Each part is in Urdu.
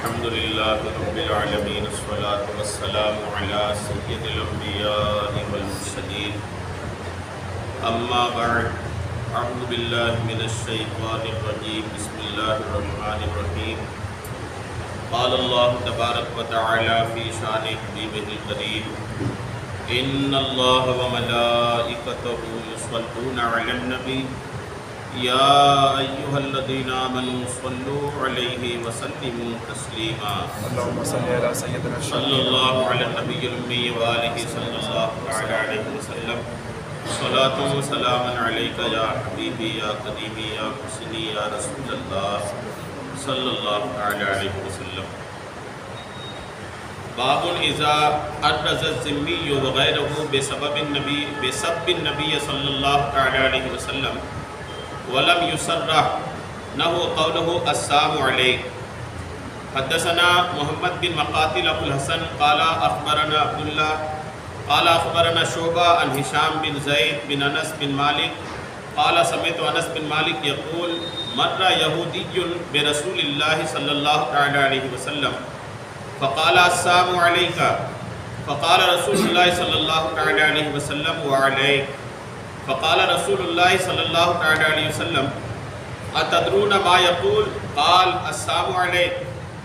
الحمدللہ رب العالمین والصلاة والسلام علی سید الانبیاء والمرسلین اما بعد اعوذ باللہ من الشیطان الرجیم بسم اللہ الرحمن الرحیم قال اللہ تبارک و تعالی فی شان حبیبہ القریب ان اللہ وملائکتہ یصلون علی النبی یا ایہا الذین آمنوا صلوا علیہ وسلموا تسلیما اللهم صل على سيدنا صلی اللہ علی النبی الامی وآلہ صلی اللہ تعالی علیہ وسلم صلاة و سلاما علیکہ یا حبیبی یا قدیمی یا حسنی یا رسول اللہ صلی اللہ تعالی علیہ وسلم باب اذا ارز الذمی وغیرہ بسبب النبی صلی اللہ تعالی علیہ وسلم ولم يصرح نحو قوله السلام علیک حدثنا محمد بن مقاتل ابو الحسن قال اخبرنا عبداللہ قال اخبرنا شعبہ عن ہشام بن زید بن انس بن مالک قال سمعت انس بن مالک یقول مر یہودی برسول اللہ صلی اللہ تعالی علیہ وسلم فقال السلام علیک فقال رسول اللہ صلی اللہ تعالی علیہ وسلم وعلیک فقال رسول اللہ صلی اللہ تعالی علیہ وسلم اتدرون ما یقول قال السلام علیک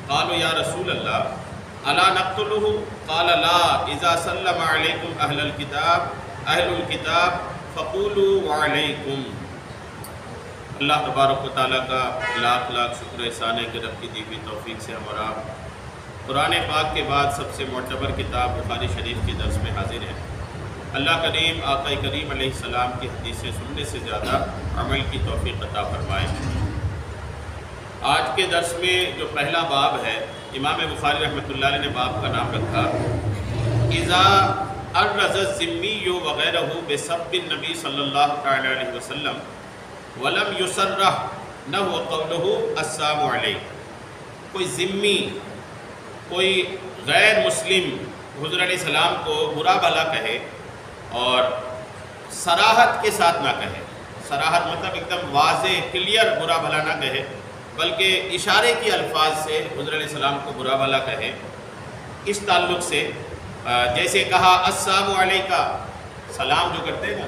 قالوا یا رسول اللہ الا نقتلہ قال لا اذا سلم علیکم اہل الکتاب فقولوا وعلیکم۔ اللہ تبارک و تعالیٰ کا لاکھ لاکھ شکر احسان ہے کہ رب کی دی ہوئی توفیق سے ہم اور آپ قرآن پاک کے بعد سب سے معتبر کتاب بخاری شریف کے درس میں حاضر ہیں۔ اللہ کریم آقا کریم علیہ السلام کی حدیثیں سننے سے زیادہ عمل کی توفیق عطا فرمائے۔ آج کے درس میں جو پہلا باب ہے امام بخاری رحمۃ اللہ علیہ نے باب کا نام رکھا اذا ارز الذمی وغیرہ بسب النبی صلی اللہ تعالی علیہ وسلم ولم یصرح نحو قولہ السلام علیک۔ کوئی ذمی، کوئی غیر مسلم حضور علیہ السلام کو برا بھلا کہے اور صراحت کے ساتھ نہ کہے، صراحت مطلب ایک دم واضح کلیئر برا بھلا نہ کہے بلکہ اشارے کی الفاظ سے حضور علیہ السلام کو برا بھلا کہے، اس تعلق سے جیسے کہا السلام علیکہ، سلام جو کرتے ہیں نا،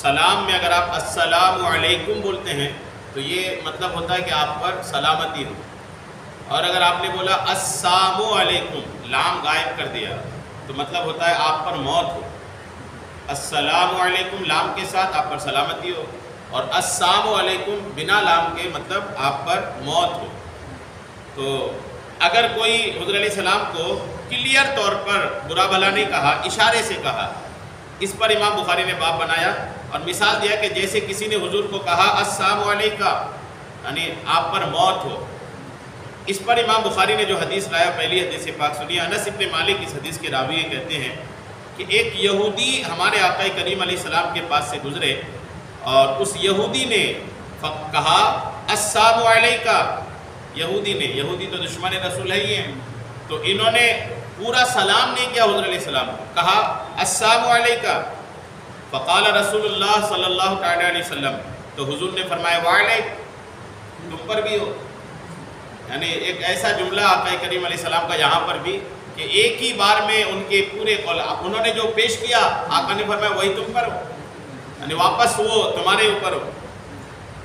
سلام میں اگر آپ السلام علیکم بولتے ہیں تو یہ مطلب ہوتا ہے کہ آپ پر سلامتی ہو، اور اگر آپ نے بولا السلام علیکم، لام غائب کر دیا تو مطلب ہوتا ہے آپ پر موت ہو۔ السلام علیکم لام کے ساتھ آپ پر سلامتی ہو، اور السلام علیکم بنا لام کے مطلب آپ پر موت ہو۔ تو اگر کوئی حضور علیہ السلام کو کلیئر طور پر برا بھلا نہیں کہا، اشارے سے کہا، اس پر امام بخاری نے باب بنایا اور مثال دیا کہ جیسے کسی نے حضور کو کہا السلام علیکہ یعنی آپ پر موت ہو۔ اس پر امام بخاری نے جو حدیث لایا، پہلی حدیث پاک سنی، انس ابن مالک اس حدیث کے راوی کہتے ہیں کہ ایک یہودی ہمارے آقا کریم علیہ السلام کے پاس سے گزرے اور اس یہودی نے کہا السلام علیکہ، یہودی تو دشمن رسول ہی ہیں، تو انہوں نے پورا سلام نہیں کیا حضور علیہ السلام کو، کہا السلام علیکہ، فقال رسول اللہ صلی اللہ تعالی علیہ وسلم، تو حضور نے فرمایا وعلیک، تم پر بھی ہو۔ یعنی ایک ایسا جملہ آقا کریم علیہ السلام کا یہاں پر بھی کہ ایک ہی بار میں ان کے پورے قول، انہوں نے جو پیش کیا آقا نے فرمایا وہی تم پر ہو، یعنی واپس وہ تمہارے اوپر ہو۔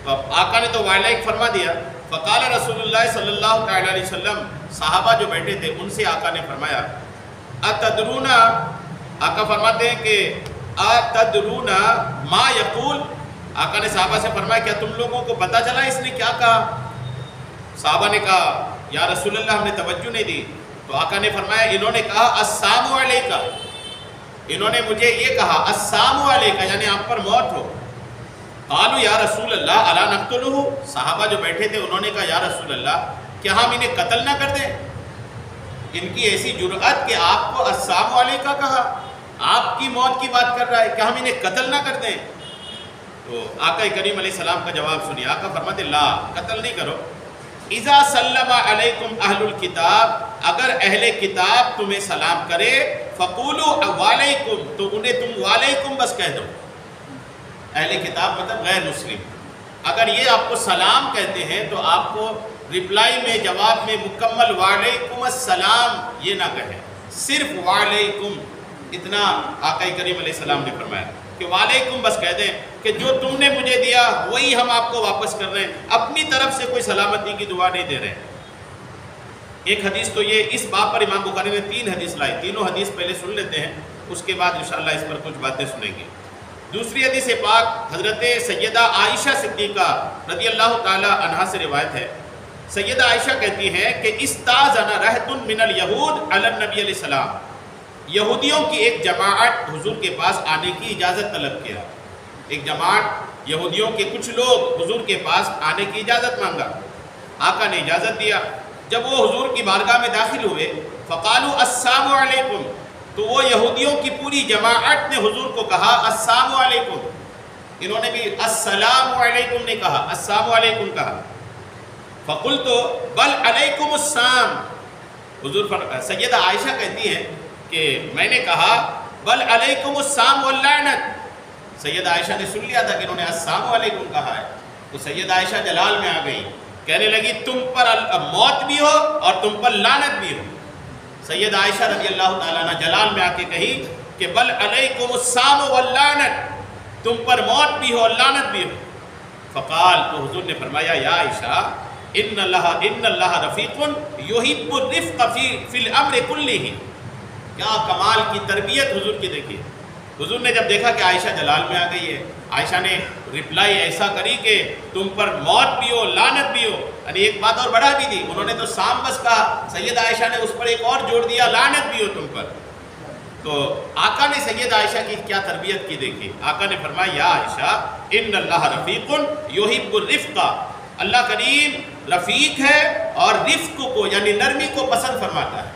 تو آقا نے تو وعلیک فرما دیا۔ فقال رسول اللہ صلی اللہ تعالی علیہ وسلم، صحابہ جو بیٹھے تھے ان سے آقا نے فرمایا اتدرون، آقا فرماتے ہیں کہ اتدرون ما یقول، آقا نے صحابہ سے فرمایا کیا تم لوگوں کو پتہ چلا اس نے کیا کہا؟ صحابہ نے کہا یا رسول اللہ ہم نے توجہ نہیں دی۔ تو آقا نے فرمایا انہوں نے کہا السلام علیکہ، انہوں نے مجھے یہ کہا السلام علیکہ یعنی آپ پر موت ہو۔ قالوا یا رسول اللہ الا نقتلہ، صحابہ جو بیٹھے تھے انہوں نے کہا یا رسول اللہ کیا ہم انہیں قتل نہ کر دیں؟ ان کی ایسی جرأت کہ آپ کو السلام علیکہ کہا، آپ کی موت کی بات کر رہا ہے، کیا ہم انہیں قتل نہ کر دیں؟ تو آقا کریم علیہ السلام کا جواب سنیے، آقا فرماتے لا، قتل نہیں کرو۔ اذا سلم علیکم اہل الکتاب، اگر اہل کتاب تمہیں سلام کرے فقولوا وعلیکم، تو انہیں تم وعلیکم بس کہہ دو۔ اہل کتاب مطلب غیر مسلم، اگر یہ آپ کو سلام کہتے ہیں تو آپ کو رپلائی میں جواب میں مکمل وعلیکم السلام یہ نہ کہیں، صرف وعلیکم اتنا آقا کریم علیہ السلام نے فرمایا کہ وعلیکم بس کہہ دیں کہ جو تم نے مجھے دیا وہی ہم آپ کو واپس کر رہے ہیں، اپنی طرف سے کوئی سلامتی کی دعا نہیں دے رہے ہیں۔ ایک حدیث تو یہ اس باب پر امام بخاری نے 3 حدیث لائی، تینوں حدیث پہلے سن لیتے ہیں، اس کے بعد انشاءاللہ اس پر کچھ باتیں سنیں گے۔ دوسری حدیث پاک حضرت سیدہ عائشہ صدیقہ رضی اللہ تعالی عنہا سے روایت ہے۔ سیدہ عائشہ کہتی ہیں کہ استاذن رہط من الیہود علی النبی علیہ السلام، یہودیوں کی ایک جماعت حضور کے پاس آنے کی اجازت طلب کیا، ایک جماعت یہودیوں کے کچھ لوگ حضور کے پاس آنے کی اجازت مانگا، آقا نے اجازت دیا۔ جب وہ حضور کی بارگاہ میں داخل ہوئے فقالوا السلام علیکم، تو وہ یہودیوں کی پوری جماعت نے حضور کو کہا السلام علیکم، انہوں نے بھی السلام علیکم نہیں کہا، السلام علیکم کہا۔ فقلت بل علیکم السلام، حضور سیدہ عائشہ کہتی ہیں کہ میں نے کہا بل علیکم السلام واللعنت، سیدہ عائشہ نے سن لیا تھا کہ انہوں نے السلام علیکم کہا ہے، تو سیدہ عائشہ جلال میں آ گئی، کہنے لگی تم پر موت بھی ہو اور تم پر لعنت بھی ہو۔ سیدہ عائشہ رضی اللہ تعالیٰ عنہ جلال میں آ کے کہی کہ بل علیکم السلام واللعنت، تم پر موت بھی ہو اور لعنت بھی ہو۔ فقال، تو حضور نے فرمایا یا عائشہ ان اللہ رفیق یحب الرفق فی الامر کلہ، کیا کمال کی تربیت حضور کی دیکھیے۔ حضور نے جب دیکھا کہ عائشہ جلال میں آ گئی ہے، عائشہ نے رپلائی ایسا کری کہ تم پر موت بھی ہو لعنت بھی ہو، یعنی ایک بات اور بڑھا بھی دی، انہوں نے تو سام بس کہا، سیدہ عائشہ نے اس پر ایک اور جوڑ دیا لعنت بھی ہو تم پر۔ تو آقا نے سیدہ عائشہ کی کیا تربیت کی دیکھی، آقا نے فرمایا یا عائشہ ان اللہ رفیق یحب الرفق، اللہ کریم رفیق ہے اور رفق کو یعنی نرمی کو پسند فرماتا ہے۔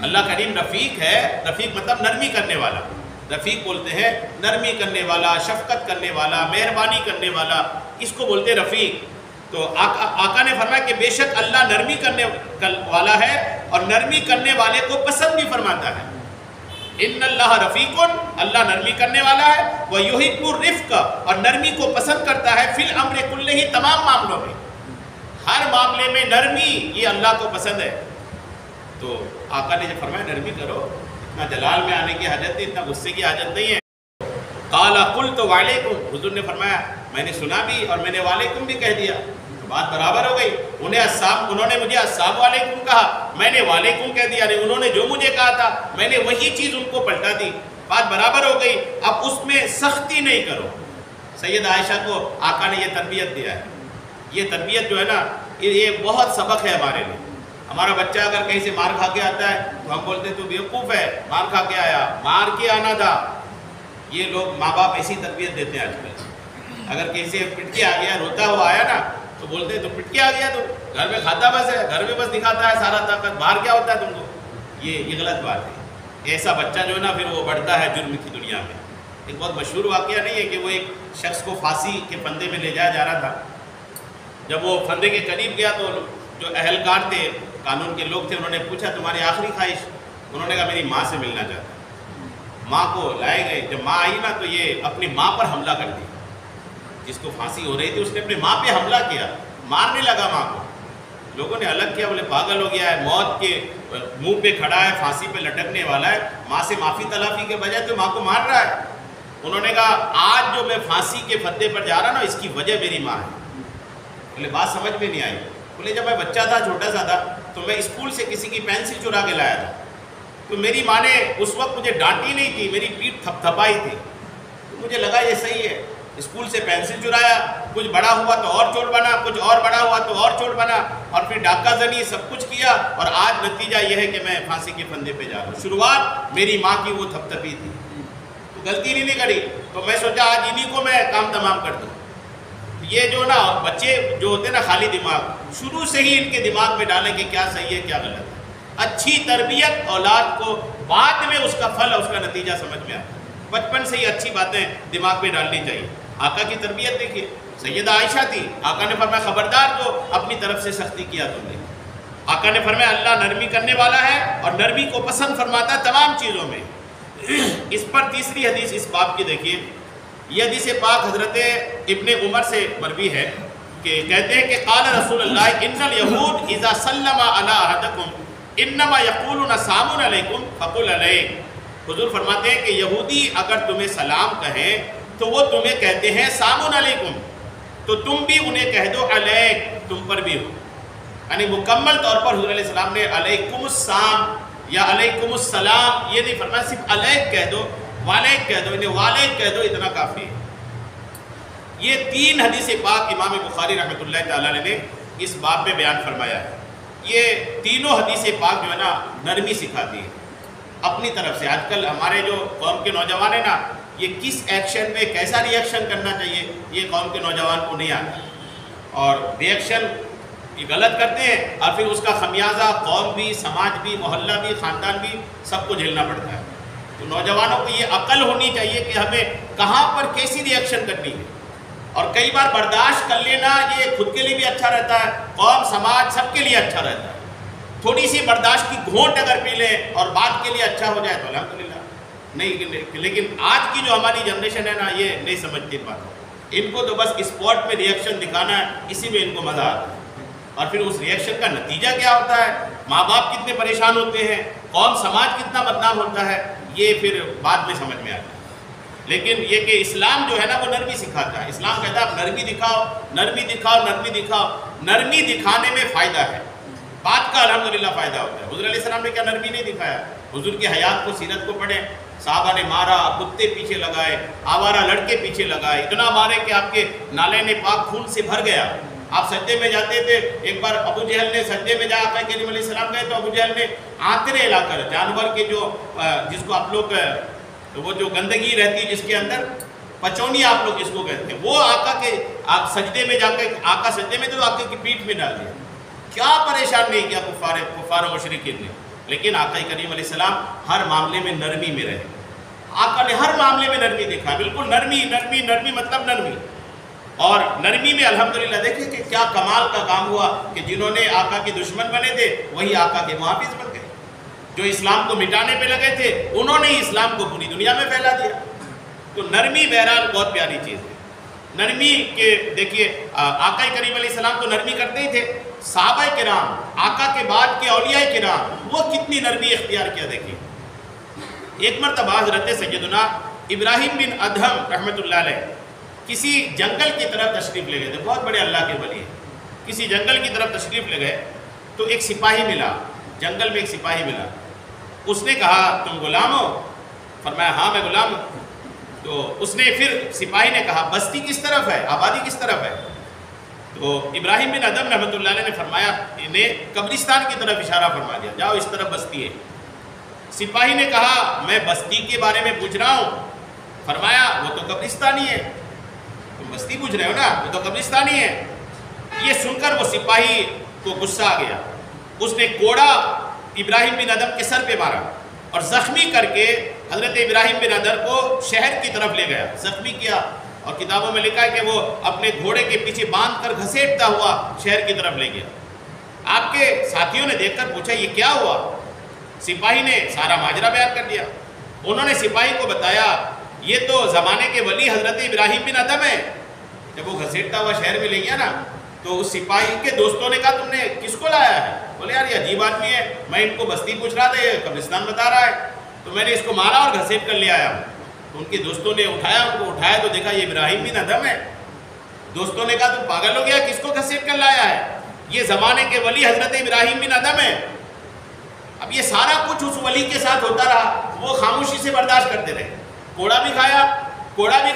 اللہ کریم رفیق ہے، رفیق مطلب نرمی کرنے والا، رفیق بولتے ہیں نرمی کرنے والا، شفقت کرنے والا، مہربانی کرنے والا، اس کو بولتے رفیق۔ تو آقا نے فرمایا کہ بے شک اللہ نرمی کرنے والا ہے اور نرمی کرنے والے کو پسند بھی فرماتا ہے۔ ان اللہ رفیق، اللہ نرمی کرنے والا ہے، وَيُحِبُّ الرِّفْقَ، اور نرمی کو پسند کرتا ہے، فی الامر کلہ، تمام معاملوں میں، ہر معاملے میں نرمی یہ اللہ کو پسند ہے۔ تو آقا نے جب فرمایا نرمی کرو، اتنا جلال میں آنے کی حاجت نہیں، اتنا غصے کی حاجت نہیں ہے۔ قال قلت وعلیکم، حضور نے فرمایا میں نے سنا بھی اور میں نے وعلیکم بھی کہہ دیا، تو بات برابر ہو گئی۔ انہوں نے مجھے السلام علیکم کہا، میں نے وعلیکم کہہ دیا، انہوں نے جو مجھے کہا تھا میں نے وہی چیز ان کو پلٹا دی، بات برابر ہو گئی۔ اب اس میں سختی نہیں کرو۔ سیدہ عائشہ کو آقا نے یہ تربیت دیا ہے، یہ تربیت جو ہے نا یہ بہت سبق ہے ہمارے لیے۔ ہمارا بچہ اگر کہیں سے مار کھا کے آتا ہے تو ہم بولتے ہیں تو بیوقوف ہے، مار کھا کے آیا، مار کے آنا تھا۔ یہ لوگ ماں باپ ایسی تربیت دیتے ہیں آج کل، اگر کہیں سے پٹ کے آ گیا روتا ہوا آیا نا تو بولتے ہیں تو پٹ کے آ گیا، تو گھر میں کھاتا بس ہے، گھر میں بس دکھاتا ہے سارا طاقت، باہر کیا ہوتا ہے تم کو، یہ غلط بات ہے۔ ایسا بچہ جو ہے نا پھر وہ بڑھتا ہے جرم کی دنیا میں۔ ایک بہت مشہور واقعہ نہیں ہے کہ وہ ایک شخص کو پھانسی کے پھندے میں لے جایا جا رہا تھا، جب وہ پھندے کے قریب گیا تو جو اہلکار تھے، قانون کے لوگ تھے، انہوں نے پوچھا تمہاری آخری خواہش؟ انہوں نے کہا میری ماں سے ملنا چاہتا ہوں۔ ماں کو لائے گئے، جب ماں آئی نا تو یہ اپنی ماں پر حملہ کر دیا، جس کو پھانسی ہو رہی تھی اس نے اپنی ماں پہ حملہ کیا، مارنے لگا ماں کو۔ لوگوں نے الگ کیا، بولے پاگل ہو گیا ہے، موت کے منہ پہ کھڑا ہے، پھانسی پہ لٹکنے والا ہے، ماں سے معافی تلافی کے بجائے تو ماں کو مار رہا ہے۔ انہوں نے کہا آج جو میں پھانسی کے پھندے پر جا رہا نا اس کی وجہ میری ماں ہے۔ بولے بات سمجھ میں نہیں آئی۔ بولے جب میں بچہ تھا، چھوٹا سا تھا، تو میں اسکول سے کسی کی پینسل چرا کے لایا تھا، تو میری ماں نے اس وقت مجھے ڈانٹی نہیں تھی، میری پیٹھ تھپ تھپائی تھی، تو مجھے لگا یہ صحیح ہے۔ اسکول سے پینسل چرایا، کچھ بڑا ہوا تو اور چوٹ بنا، کچھ اور بڑا ہوا تو اور چوٹ بنا، اور پھر ڈاکہ زنی سب کچھ کیا، اور آج نتیجہ یہ ہے کہ میں پھانسی کے پھندے پہ جا رہا ہوں۔ شروعات میری ماں کی وہ تھپ تھپی تھی، تو غلطی نہیں کری، تو میں سوچا آج انہی کو میں کام تمام کر دوں۔ یہ جو نا بچے جو ہوتے ہیں نا خالی دماغ، شروع سے ہی ان کے دماغ میں ڈالیں کہ کیا صحیح ہے کیا غلط ہے۔ اچھی تربیت اولاد کو بعد میں اس کا پھل اور اس کا نتیجہ سمجھ میں آتا ہے، بچپن سے ہی اچھی باتیں دماغ میں ڈالنی چاہیے۔ آقا کی تربیت دیکھیے، سیدہ عائشہ تھی، آقا نے فرمایا خبردار تو اپنی طرف سے سختی کیا تم نے۔ آقا نے فرمایا اللہ نرمی کرنے والا ہے اور نرمی کو پسند فرماتا ہے تمام چیزوں میں۔ اس پر تیسری حدیث اس باب کی دیکھیے، یہ حدیث پاک حضرت ابن عمر سے مروی ہے کہ کہتے ہیں کہ قال رسول اللہ ان الیہود اذا سلم علی احدکم انما یقولون سلام علیکم فقل علیہ. حضور فرماتے ہیں کہ یہودی اگر تمہیں سلام کہیں تو وہ تمہیں کہتے ہیں سلام علیکم، تو تم بھی انہیں کہہ دو علیک، تم پر بھی ہو. یعنی مکمل طور پر حضور علیہ السلام نے علیکم السلام یا علیکم السلام یہ نہیں فرمایا، صرف علیک کہہ دو، والیک کہہ دو، انہیں والیک کہہ دو، اتنا کافی ہے. یہ 3 حدیث پاک امام بخاری رحمۃ اللہ تعالیٰ نے اس باب میں بیان فرمایا ہے. یہ تینوں حدیث پاک جو ہے نا نرمی سکھاتی ہے اپنی طرف سے. آج کل ہمارے جو قوم کے نوجوان ہیں نا، یہ کس ایکشن میں کیسا ری ایکشن کرنا چاہیے یہ قوم کے نوجوان کو نہیں آتا، اور ری ایکشن یہ غلط کرتے ہیں، اور پھر اس کا خمیازہ قوم بھی، سماج بھی، محلہ بھی، خاندان بھی سب کو جھیلنا پڑتا ہے. تو نوجوانوں کو یہ عقل ہونی چاہیے کہ ہمیں کہاں پر کیسی ری ایکشن کرنی ہے. اور کئی بار برداشت کر لینا یہ خود کے لیے بھی اچھا رہتا ہے، قوم سماج سب کے لیے اچھا رہتا ہے. تھوڑی سی برداشت کی گھونٹ اگر پی لیں اور بات کے لیے اچھا ہو جائے تو الحمدللہ. نہیں، لیکن آج کی جو ہماری جنریشن ہے نا یہ نہیں سمجھتی بات. ان کو تو بس اسپورٹ میں ری ایکشن دکھانا ہے، اسی میں ان کو مزہ آتا ہے. اور پھر اس ری ایکشن کا نتیجہ کیا ہوتا ہے، ماں باپ کتنے پریشان ہوتے ہیں، قوم سماج کتنا بدنام ہوتا ہے، یہ پھر بعد میں سمجھ میں آتا ہے. لیکن یہ کہ اسلام جو ہے نا وہ نرمی سکھاتا ہے. اسلام کہتا ہے آپ نرمی دکھاؤ، نرمی دکھاؤ، نرمی دکھاؤ. نرمی دکھانے میں فائدہ ہے، بات کا الحمدللہ فائدہ ہوتا ہے. حضور علیہ السلام نے کیا نرمی نہیں دکھایا؟ حضور کی حیات کو، سیرت کو پڑھیں. صحابہ نے مارا، کتے پیچھے لگائے، آوارہ لڑکے پیچھے لگائے، اتنا مارے کہ آپ کے نالے پاک خون سے بھر گیا. آپ سجدے میں جاتے تھے، ایک بار ابو جہل نے سجدے میں جا آقا کریم علیہ السلام گئے تو ابو جہل نے آنترے لا کر جانور کے جو جس کو آپ لوگ وہ جو گندگی رہتی ہے جس کے اندر پچونی آپ لوگ جس کو کہتے ہیں، وہ آقا کے سجدے میں جا کے آقا سجدے میں تو آقا کی پیٹھ میں ڈال دیا. کیا پریشان نہیں کیا کفار و مشرکین نے. لیکن آقا کریم علیہ السلام ہر معاملے میں نرمی میں رہے. آقا نے ہر معاملے میں نرمی دکھا، بالکل نرمی نرمی نرمی مطلب نرمی. اور نرمی میں الحمدللہ دیکھیں کہ کیا کمال کا کام ہوا کہ جنہوں نے آقا کے دشمن بنے تھے وہی آقا کے محافظ بن گئے. جو اسلام کو مٹانے پہ لگے تھے انہوں نے اسلام کو پوری دنیا میں پھیلا دیا. تو نرمی بہرحال بہت پیاری چیز ہے. نرمی کے دیکھیے آقا کریم علیہ السلام تو نرمی کرتے ہی تھے. صحابہ کرام، آقا کے بعد کے اولیاء کرام، وہ کتنی نرمی اختیار کیا. دیکھیے ایک مرتبہ حضرت سیدنا ابراہیم بن ادہم رحمۃ اللہ علیہ کسی جنگل کی طرف تشریف لے گئے تھے. بہت بڑے اللہ کے ولی ہیں. کسی جنگل کی طرف تشریف لے گئے تو ایک سپاہی ملا، جنگل میں ایک سپاہی ملا. اس نے کہا تم غلام ہو؟ فرمایا ہاں میں غلام ہوں. تو اس نے پھر سپاہی نے کہا بستی کس طرف ہے، آبادی کس طرف ہے؟ تو ابراہیم بن ادم رحمۃ اللہ علیہ نے فرمایا، انہیں قبرستان کی طرف اشارہ فرما دیا، جاؤ اس طرف بستی ہے. سپاہی نے کہا میں بستی کے بارے میں پوچھ رہا ہوں. فرمایا وہ تو قبرستانی ہے. تم بستی پوچھ رہے ہو نا، وہ تو قبرستانی ہے. یہ سن کر وہ سپاہی کو غصہ آ گیا. اس نے کوڑا ابراہیم بن ادم کے سر پہ مارا اور زخمی کر کے حضرت ابراہیم بن ادم کو شہر کی طرف لے گیا، زخمی کیا. اور کتابوں میں لکھا ہے کہ وہ اپنے گھوڑے کے پیچھے باندھ کر گھسیٹتا ہوا شہر کی طرف لے گیا. آپ کے ساتھیوں نے دیکھ کر پوچھا یہ کیا ہوا؟ سپاہی نے سارا ماجرا بیان کر دیا. انہوں نے سپاہی کو بتایا یہ تو زمانے کے ولی حضرت ابراہیم بن ادم ہے. جب وہ گھسیٹتا ہوا شہر میں لے گیا نا تو اس سپاہی کے دوستوں نے کہا تم نے کس کو لایا ہے؟ بولے یار یہ عجیب آدمی ہے، میں ان کو بستی پوچھ رہا تھا، یہ قبرستان بتا رہا ہے، تو میں نے اس کو مارا اور گھسیٹ کر لے آیا ہوں. تو ان کے دوستوں نے ان کو اٹھایا تو دیکھا یہ ابراہیم بن ادم ہے. دوستوں نے کہا تم پاگل ہو گیا، کس کو گھسیٹ کر لایا ہے؟ یہ زمانے کے ولی حضرت ابراہیم بن ادم ہے. اب یہ سارا کچھ اس ولی کے ساتھ ہوتا رہا، وہ خاموشی سے برداشت کرتے رہے. کوڑا بھی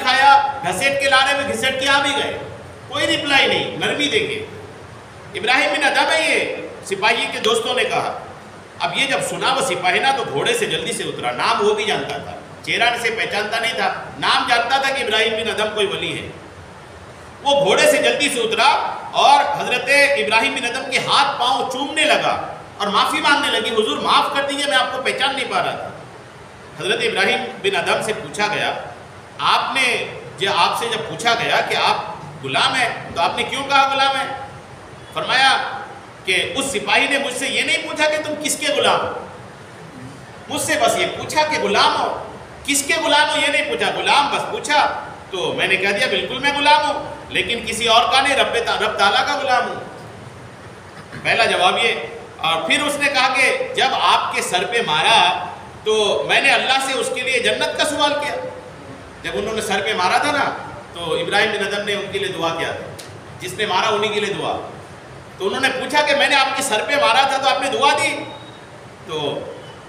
کھایا، گھسیٹ کے لانے میں گھسیٹ کے آ بھی گئے، کوئی رپلائی نہیں. نرمی دیکھے ابراہیم بن ادم ہے یہ. سپاہی کے دوستوں نے کہا. اب یہ جب سنا وہ سپاہی نا تو گھوڑے سے جلدی سے اترا. نام وہ بھی جانتا تھا، چہرہ سے پہچانتا نہیں تھا، نام جانتا تھا کہ ابراہیم بن ادم کوئی ولی ہے. وہ گھوڑے سے جلدی سے اترا اور حضرت ابراہیم بن ادم کے ہاتھ پاؤں چومنے لگا اور معافی مانگنے لگی، حضور معاف کر دیجیے میں آپ کو پہچان نہیں پا رہا تھا. حضرت ابراہیم بن ادم سے پوچھا گیا آپ سے جب پوچھا گیا کہ آپ غلام ہیں تو آپ نے کیوں کہا غلام ہے؟ فرمایا کہ اس سپاہی نے مجھ سے یہ نہیں پوچھا کہ تم کس کے غلام ہو، مجھ سے بس یہ پوچھا کہ غلام ہو، کس کے غلام ہو یہ نہیں پوچھا، غلام بس پوچھا. تو میں نے کہہ دیا بالکل میں غلام ہوں. لیکن کسی اور کا نہیں، رب تعالیٰ کا غلام ہوں۔ پہلا جواب یہ۔ اور پھر اس نے کہا کہ جب آپ کے سر پہ مارا تو میں نے اللہ سے اس کے لیے جنت کا سوال کیا۔ جب انہوں نے سر پہ مارا تھا نا تو ابراہیم بن ادم نے ان کے لیے دعا کیا تھا، جس نے مارا انہی کے لیے دعا۔ تو انہوں نے پوچھا کہ میں نے آپ کے سر پہ مارا تھا تو آپ نے دعا دی؟ تو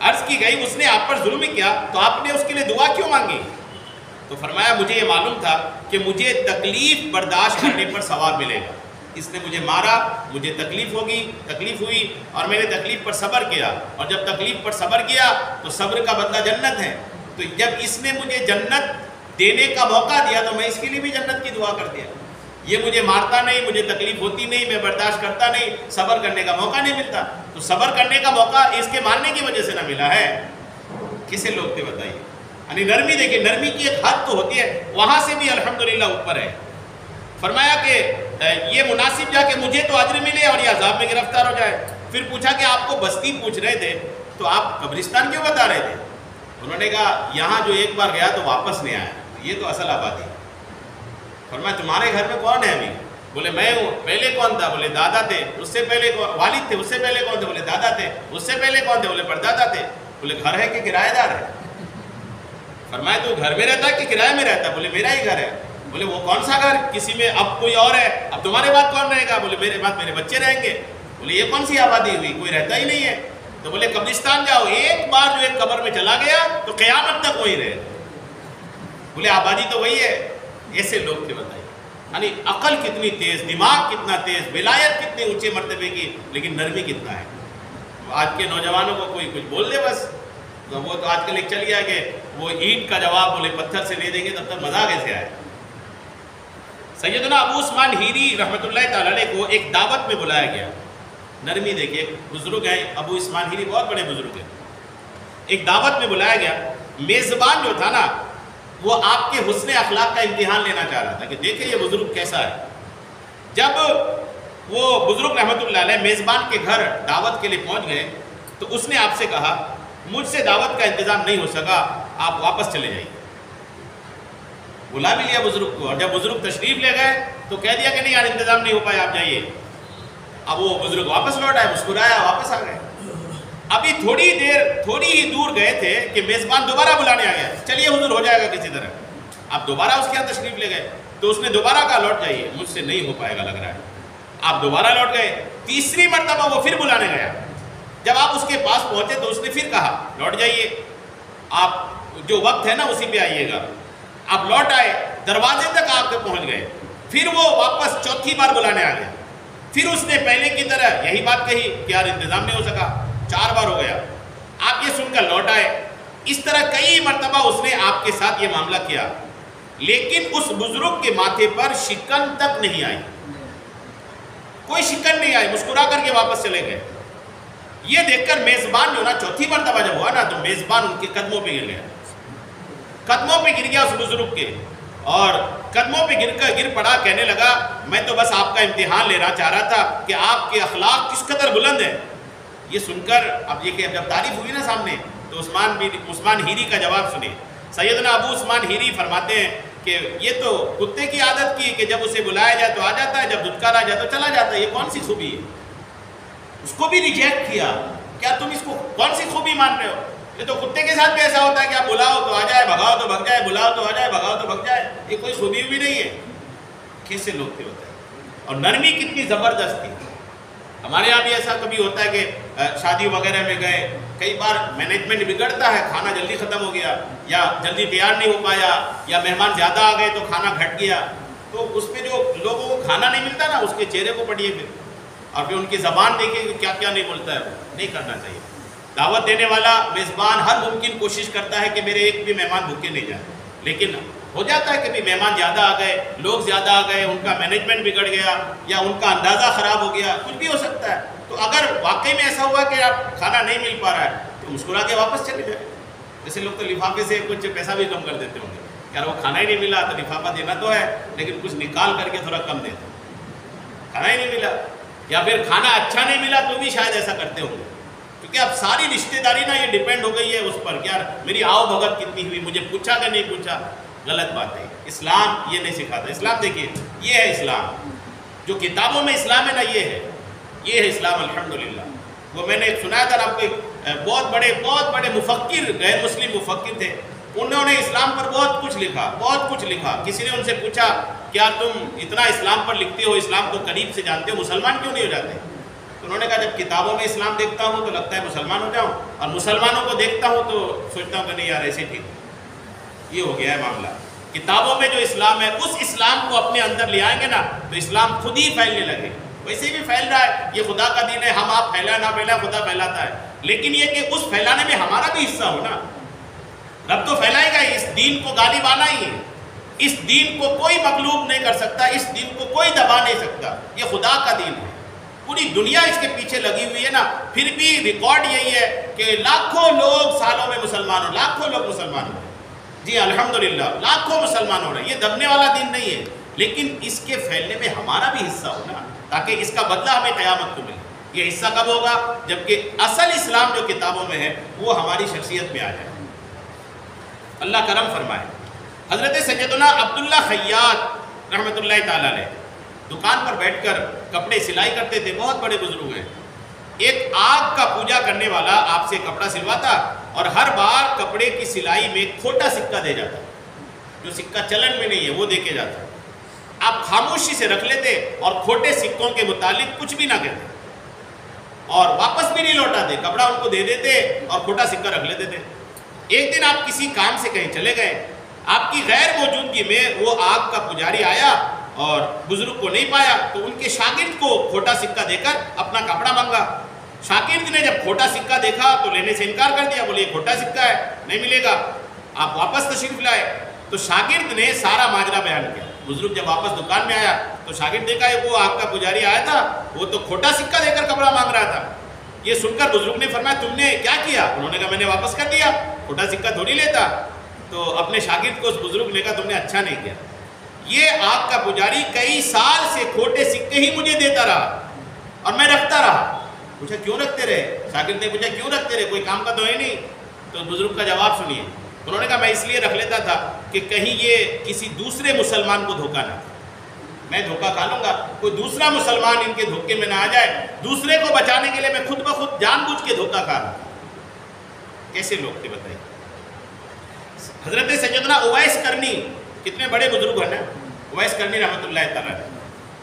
عرض کی گئی اس نے آپ پر ظلم ہی کیا تو آپ نے اس کے لیے دعا کیوں مانگی؟ تو فرمایا مجھے یہ معلوم تھا کہ مجھے تکلیف برداشت کرنے پر ثواب ملے گا، اس نے مجھے مارا، مجھے تکلیف ہوئی اور میں نے تکلیف پر صبر کیا، اور جب تکلیف پر صبر کیا تو صبر کا بدلہ جنت ہے۔ تو جب اس نے مجھے جنت دینے کا موقع دیا تو میں اس کے لیے بھی جنت کی دعا کر دیا۔ یہ مجھے مارتا نہیں، مجھے تکلیف ہوتی نہیں، میں برداشت کرتا نہیں، صبر کرنے کا موقع نہیں ملتا، تو صبر کرنے کا موقع اس کے مارنے کی وجہ سے نہ ملا ہے۔ کسے لوگ تھے بتائیے؟ یعنی نرمی دیکھیں، نرمی کی ایک حد تو ہوتی ہے، وہاں سے بھی الحمدللہ اوپر ہے۔ فرمایا کہ یہ مناسب جا کہ مجھے تو اجر ملے اور یہ عذاب میں گرفتار ہو جائے۔ پھر پوچھا کہ آپ کو بستی پوچھ رہے تھے تو آپ قبرستان کیوں بتا رہے تھے؟ انہوں نے کہا یہاں جو ایک بار گیا تو واپس نہیں آیا، یہ تو اصل آبادی ہے۔ فرمایا تمہارے گھر میں کون ہے ابھی؟ بولے میں ہوں۔ پہلے کون تھا؟ بولے دادا تھے۔ اس سے پہلے والد تھے۔ اس سے پہلے کون تھے؟ بولے دادا تھے۔ اس سے پہلے کون تھے؟ بولے پردادا تھے۔ بولے گھر ہے کہ کرایہ دار ہے؟ فرمایا تو گھر میں رہتا ہے کہ کرایہ میں رہتا ہے؟ بولے میرا ہی گھر ہے۔ بولے وہ کون سا گھر؟ کسی میں اب کوئی اور ہے، اب تمہارے بعد کون رہے گا؟ بولے میرے بعد میرے بچے رہیں گے۔ بولے یہ کون سی آبادی ہوئی؟ کوئی رہتا ہی نہیں ہے۔ تو بولے قبرستان جاؤ، ایک بار جو ایک قبر میں چلا گیا تو قیامت تک وہی رہے۔ بولے آبادی تو وہی ہے۔ ایسے لوگ تھے بتائیے، یعنی عقل کتنی تیز، دماغ کتنا تیز، ولایت کتنے اونچے مرتبے کی، لیکن نرمی کتنا ہے۔ آج کے نوجوانوں کو کوئی کچھ بول دے بس، تو وہ تو آج کل ایک چل گیا کہ وہ اینٹ کا جواب بولے پتھر سے نہیں دیں گے، تب تک مزہ کیسے آئے۔ سیدنا ابو عثمان ہیری رحمۃ اللہ تعالی علیہ کو ایک دعوت میں بلایا گیا۔ نرمی دیکھیے، بزرگ ہیں ابو عثمان ہیری، بہت بڑے بزرگ ہیں۔ ایک دعوت میں بلایا گیا، میزبان جو تھا نا وہ آپ کے حسن اخلاق کا امتحان لینا چاہ رہا تھا کہ دیکھیں یہ بزرگ کیسا ہے۔ جب وہ بزرگ رحمۃ اللہ علیہ میزبان کے گھر دعوت کے لیے پہنچ گئے تو اس نے آپ سے کہا مجھ سے دعوت کا انتظام نہیں ہو سکا، آپ واپس چلے جائیے۔ بلا بھی لیا بزرگ کو، اور جب بزرگ تشریف لے گئے تو کہہ دیا کہ نہیں یار انتظام نہیں ہو پایا، آپ جائیے۔ اب وہ بزرگ واپس لوٹ آئے، مسکرایا، واپس آ گئے۔ ابھی تھوڑی ہی دور گئے تھے کہ میزبان دوبارہ بلانے آ گیا، چلیے حضور ہو جائے گا کسی طرح۔ آپ دوبارہ اس کے یہاں تشریف لے گئے تو اس نے دوبارہ کہا لوٹ جائیے، مجھ سے نہیں ہو پائے گا لگ رہا ہے۔ آپ دوبارہ لوٹ گئے، تیسری مرتبہ وہ پھر بلانے گیا۔ جب آپ اس کے پاس پہنچے تو اس نے پھر کہا لوٹ جائیے، آپ جو وقت ہے نا اسی پہ آئیے گا۔ آپ لوٹ آئے، دروازے تک آپ کے پہنچ گئے، پھر وہ واپس چوتھی بار بلانے آ گیا۔ پھر اس نے پہلے کی طرح یہی بات کہی کہ یار انتظام نہیں ہو سکا، 4 بار ہو گیا۔ آپ یہ سن کر لوٹ آئے۔ اس طرح کئی مرتبہ اس نے آپ کے ساتھ یہ معاملہ کیا، لیکن اس بزرگ کے ماتھے پر شکن تک نہیں آئی، کوئی شکن نہیں آئی، مسکرا کر کے واپس چلے گئے۔ یہ دیکھ کر میزبان جو نا چوتھی مرتبہ جب ہوا نا تو میزبان ان کے قدموں پہ گر گیا، قدموں پہ گر گیا اس بزرگ کے، اور قدموں پہ گر پڑا، کہنے لگا میں تو بس آپ کا امتحان لینا چاہ رہا تھا کہ آپ کے اخلاق کس قدر بلند ہیں۔ یہ سن کر اب یہ کہ جب تعریف ہوئی نا سامنے تو عثمان ہیری کا جواب سنیں۔ سیدنا ابو عثمان ہیری فرماتے ہیں کہ یہ تو کتے کی عادت کی کہ جب اسے بلایا جائے تو آ جاتا ہے، جب دھتکارا جائے تو چلا جاتا ہے، یہ کون سی خوبی ہے؟ اس کو بھی ریجیکٹ کیا، کیا تم اس کو کون سی خوبی مان رہے ہو؟ یہ تو کتے کے ساتھ بھی ایسا ہوتا ہے کہ آپ بلاؤ تو آ جائے، بھگاؤ تو بھگ جائے، بلاؤ تو آ جائے، بھگاؤ تو بھگ جائے، یہ کوئی خوبی بھی نہیں ہے۔ کیسے لوگ تھے ہوتے ہیں، اور نرمی کتنی زبردست تھی۔ ہمارے یہاں بھی ایسا کبھی ہوتا ہے کہ شادی وغیرہ میں گئے، کئی بار مینجمنٹ بگڑتا ہے، کھانا جلدی ختم ہو گیا یا جلدی تیار نہیں ہو پایا یا مہمان زیادہ آ گئے تو کھانا گھٹ گیا، تو اس پہ جو لوگوں کو کھانا نہیں ملتا نا اس کے چہرے کو پڑھیے پھر، اور پھر ان کی زبان دیکھیے کہ کیا کیا نہیں بولتا ہے، نہیں کرنا چاہیے۔ دعوت دینے والا میزبان ہر ممکن کوشش کرتا ہے کہ میرے ایک بھی مہمان بھوکے نہیں جائیں، لیکن ہو جاتا ہے کہ بھی مہمان زیادہ آ گئے، لوگ زیادہ آ گئے، ان کا مینجمنٹ بگڑ گیا یا ان کا اندازہ خراب ہو گیا، کچھ بھی ہو سکتا ہے۔ تو اگر واقعی میں ایسا ہوا کہ آپ کھانا نہیں مل پا رہا ہے تو مسکرا کے واپس چلے جائیں۔ جیسے لوگ تو لفافے سے کچھ پیسہ بھی کم کر دیتے ہوں گے، یار وہ کھانا ہی نہیں ملا تو لفافہ دینا تو ہے لیکن کچھ نکال کر کے تھوڑا کم دیتے، کھانا ہی نہیں ملا یا پھر کھانا اچھا نہیں ملا تو بھی شاید ایسا کرتے ہوں گے، کیونکہ اب ساری رشتہ داری نا یہ ڈیپینڈ ہو گئی ہے اس پر کہ یار میری آؤ بھگت کتنی ہوئی، مجھے پوچھا کہ نہیں پوچھا۔ غلط بات ہے. اسلام یہ نہیں سکھاتا. اسلام دیکھیے یہ ہے اسلام جو کتابوں میں اسلام ہے نا، یہ ہے اسلام الحمدللہ. وہ میں نے سنایا تھا آپ کو، بہت بڑے مفکر، غیر مسلم مفکر تھے، انہوں نے اسلام پر بہت کچھ لکھا. کسی نے ان سے پوچھا کیا تم اتنا اسلام پر لکھتے ہو، اسلام کو قریب سے جانتے ہو، مسلمان کیوں نہیں ہو جاتے؟ تو انہوں نے کہا جب کتابوں میں اسلام دیکھتا ہوں تو لگتا ہے مسلمان ہو جاؤں، اور مسلمانوں کو دیکھتا ہوں تو سوچتا ہوں کہ نہیں یار ایسے ٹھیک. یہ ہو گیا ہے معاملہ. کتابوں میں جو اسلام ہے اس اسلام کو اپنے اندر لے آئیں گے نا تو اسلام خود ہی پھیلنے لگے. ویسے بھی پھیل رہا ہے، یہ خدا کا دین ہے، ہم آپ پھیلا نہ پھیلا خدا پھیلاتا ہے، لیکن یہ کہ اس پھیلانے میں ہمارا بھی حصہ ہو نا. رب تو پھیلائے گا، اس دین کو غالب آنا ہی ہے. اس دین کو کوئی مغلوب نہیں کر سکتا، اس دین کو کوئی دبا نہیں سکتا. یہ خدا کا دین ہے، پوری دنیا اس کے پیچھے لگی ہوئی ہے نا. پھر بھی ریکارڈ یہی ہے کہ لاکھوں لوگ سالوں میں مسلمان ہو، لاکھوں لوگ مسلمان ہو. جی الحمدللہ لاکھوں مسلمان ہو رہے ہیں. یہ دبنے والا دین نہیں ہے، لیکن اس کے پھیلنے میں ہمارا بھی حصہ ہو نا، تاکہ اس کا بدلہ ہمیں قیامت کو ملے. یہ حصہ کب ہوگا؟ جبکہ اصل اسلام جو کتابوں میں ہے وہ ہماری شخصیت میں آ جائے. اللہ کرم فرمائے. حضرت سیدنا عبداللہ خیاط رحمۃ اللہ تعالیٰ علیہ دکان پر بیٹھ کر کپڑے سلائی کرتے تھے. بہت بڑے بزرگ ہیں. ایک آگ کا پوجا کرنے والا آپ سے کپڑا سلواتا اور ہر بار کپڑے کی سلائی میں کھوٹا سکہ دے جاتا، جو سکہ چلن میں نہیں ہے وہ دے کے جاتا. آپ خاموشی سے رکھ لیتے اور کھوٹے سکوں کے متعلق کچھ بھی نہ کہتے اور واپس بھی نہیں لوٹاتے. کپڑا ان کو دے دیتے اور کھوٹا سکہ رکھ لیتے تھے. ایک دن آپ کسی کام سے کہیں چلے گئے، آپ کی غیر موجودگی میں وہ آگ کا پجاری آیا اور بزرگ کو نہیں پایا تو ان کے شاگرد کو کھوٹا سکہ دے کر اپنا کپڑا مانگا. شاگرد نے جب کھوٹا سکہ دیکھا تو لینے سے انکار کر دیا، بولے یہ کھوٹا سکہ ہے، نہیں ملے گا، آپ واپس تشریف لائے. تو شاگرد نے سارا ماجرا بیان کیا. بزرگ جب واپس دکان میں آیا تو شاگرد دیکھا وہ آگ کا پجاری آیا تھا، وہ تو کھوٹا سکہ دے کر کپڑا مانگ رہا تھا. یہ سن کر بزرگ نے فرمایا تم نے کیا کیا؟ انہوں نے کہا میں نے واپس کر دیا، کھوٹا سکہ تھوڑی لیتا. تو اپنے شاگرد کو اس بزرگ نے کہا تم نے اچھا نہیں کیا. یہ آگ کا پجاری کئی سال سے کھوٹے سکے ہی مجھے دیتا رہا اور میں رکھتا رہا. پوچھا کیوں رکھتے رہے؟ شاگرد نے پوچھا کیوں رکھتے رہے، کوئی کام کا تو ہے نہیں. تو بزرگ کا جواب سنیے. انہوں نے کہا میں اس لیے رکھ لیتا تھا کہ کہیں یہ کسی دوسرے مسلمان کو دھوکہ نہ دے. میں دھوکہ کھا لوں گا، کوئی دوسرا مسلمان ان کے دھوکے میں نہ آ جائے. دوسرے کو بچانے کے لیے میں خود بخود جان بوجھ کے دھوکہ کھا رہا. کیسے لوگ تھے بتائیے. حضرت سیدنا اویس کرنی، کتنے بڑے بزرگ ہیں نا، اویس کرنی رحمۃ اللہ تعالیٰ.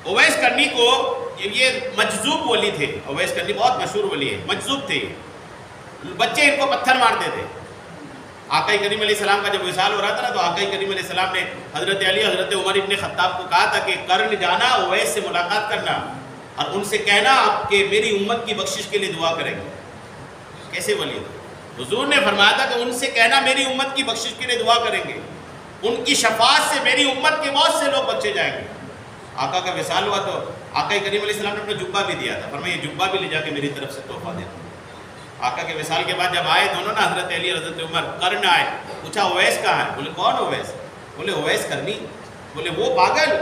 اویس کرنی کو یہ مجذوب ولی تھے. اویس کرنی بہت مشہور ولی ہے، مجذوب تھے. بچے ان کو پتھر مارتے تھے. آقا کریم علیہ السلام کا جب وصال ہو رہا تھا نا تو آقا کریم علیہ السلام نے حضرت علی، حضرت عمر ابن خطاب کو کہا تھا کہ کرن جانا، اویس سے ملاقات کرنا اور ان سے کہنا کہ میری امت کی بخشش کے لیے دعا کریں گے. کیسے ولی تھے؟ حضور نے فرمایا تھا کہ ان سے کہنا میری امت کی بخشش کے لیے دعا کریں گے، ان کی شفاعت سے میری امت کے بہت سے لوگ بخشے جائیں گے. آقا کا وصال ہوا تو آقا کریم علیہ السلام نے اپنا جبہ بھی دیا تھا، فرمایا یہ جبہ بھی لے جا کے میری طرف سے تحفہ دینا. آقا کے وصال کے بعد جب آئے دونوں نا، حضرت علی حضرت عمر، کرن آئے. پوچھا اویس کہاں ہے؟ بولے کون اویس؟ بولے اویس کرنی. بولے وہ پاگل.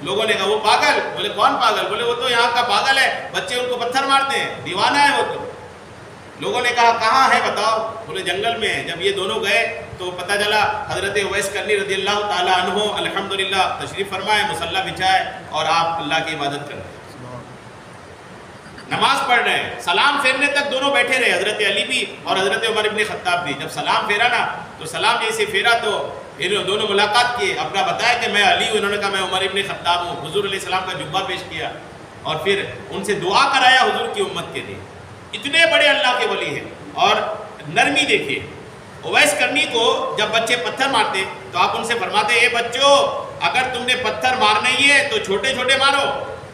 لوگوں نے کہا وہ پاگل. بولے کون پاگل؟ بولے وہ تو یہاں کا پاگل ہے، بچے ان کو پتھر مارتے ہیں، دیوانہ ہے وہ تو. لوگوں نے کہا کہاں ہے بتاؤ؟ بولے جنگل میں ہے. جب یہ دونوں گئے تو پتہ چلا حضرت اویس کرنی رضی اللہ تعالیٰ عنہ الحمدللہ تشریف فرمائے، مصلی بچھائے اور آپ اللہ کی عبادت کر رہے ہیں، نماز پڑھ رہے ہیں. سلام پھیرنے تک دونوں بیٹھے رہے، حضرت علی بھی اور حضرت عمر ابن خطاب بھی. جب سلام پھیرا نا تو سلام جیسے پھیرا تو انہوں دونوں ملاقات کیے، اپنا بتایا کہ میں علی ہوں، انہوں نے کہا میں عمر ابن خطاب ہوں. حضور علیہ السلام کا جبہ پیش کیا اور پھر ان سے دعا کرایا حضور کی امت کے لیے. اتنے بڑے اللہ کے ولی ہیں. اور نرمی دیکھیے، اویس کرنی کو جب بچے پتھر مارتے تو آپ ان سے فرماتے اے بچوں اگر تم نے پتھر مارنا ہی ہے تو چھوٹے چھوٹے مارو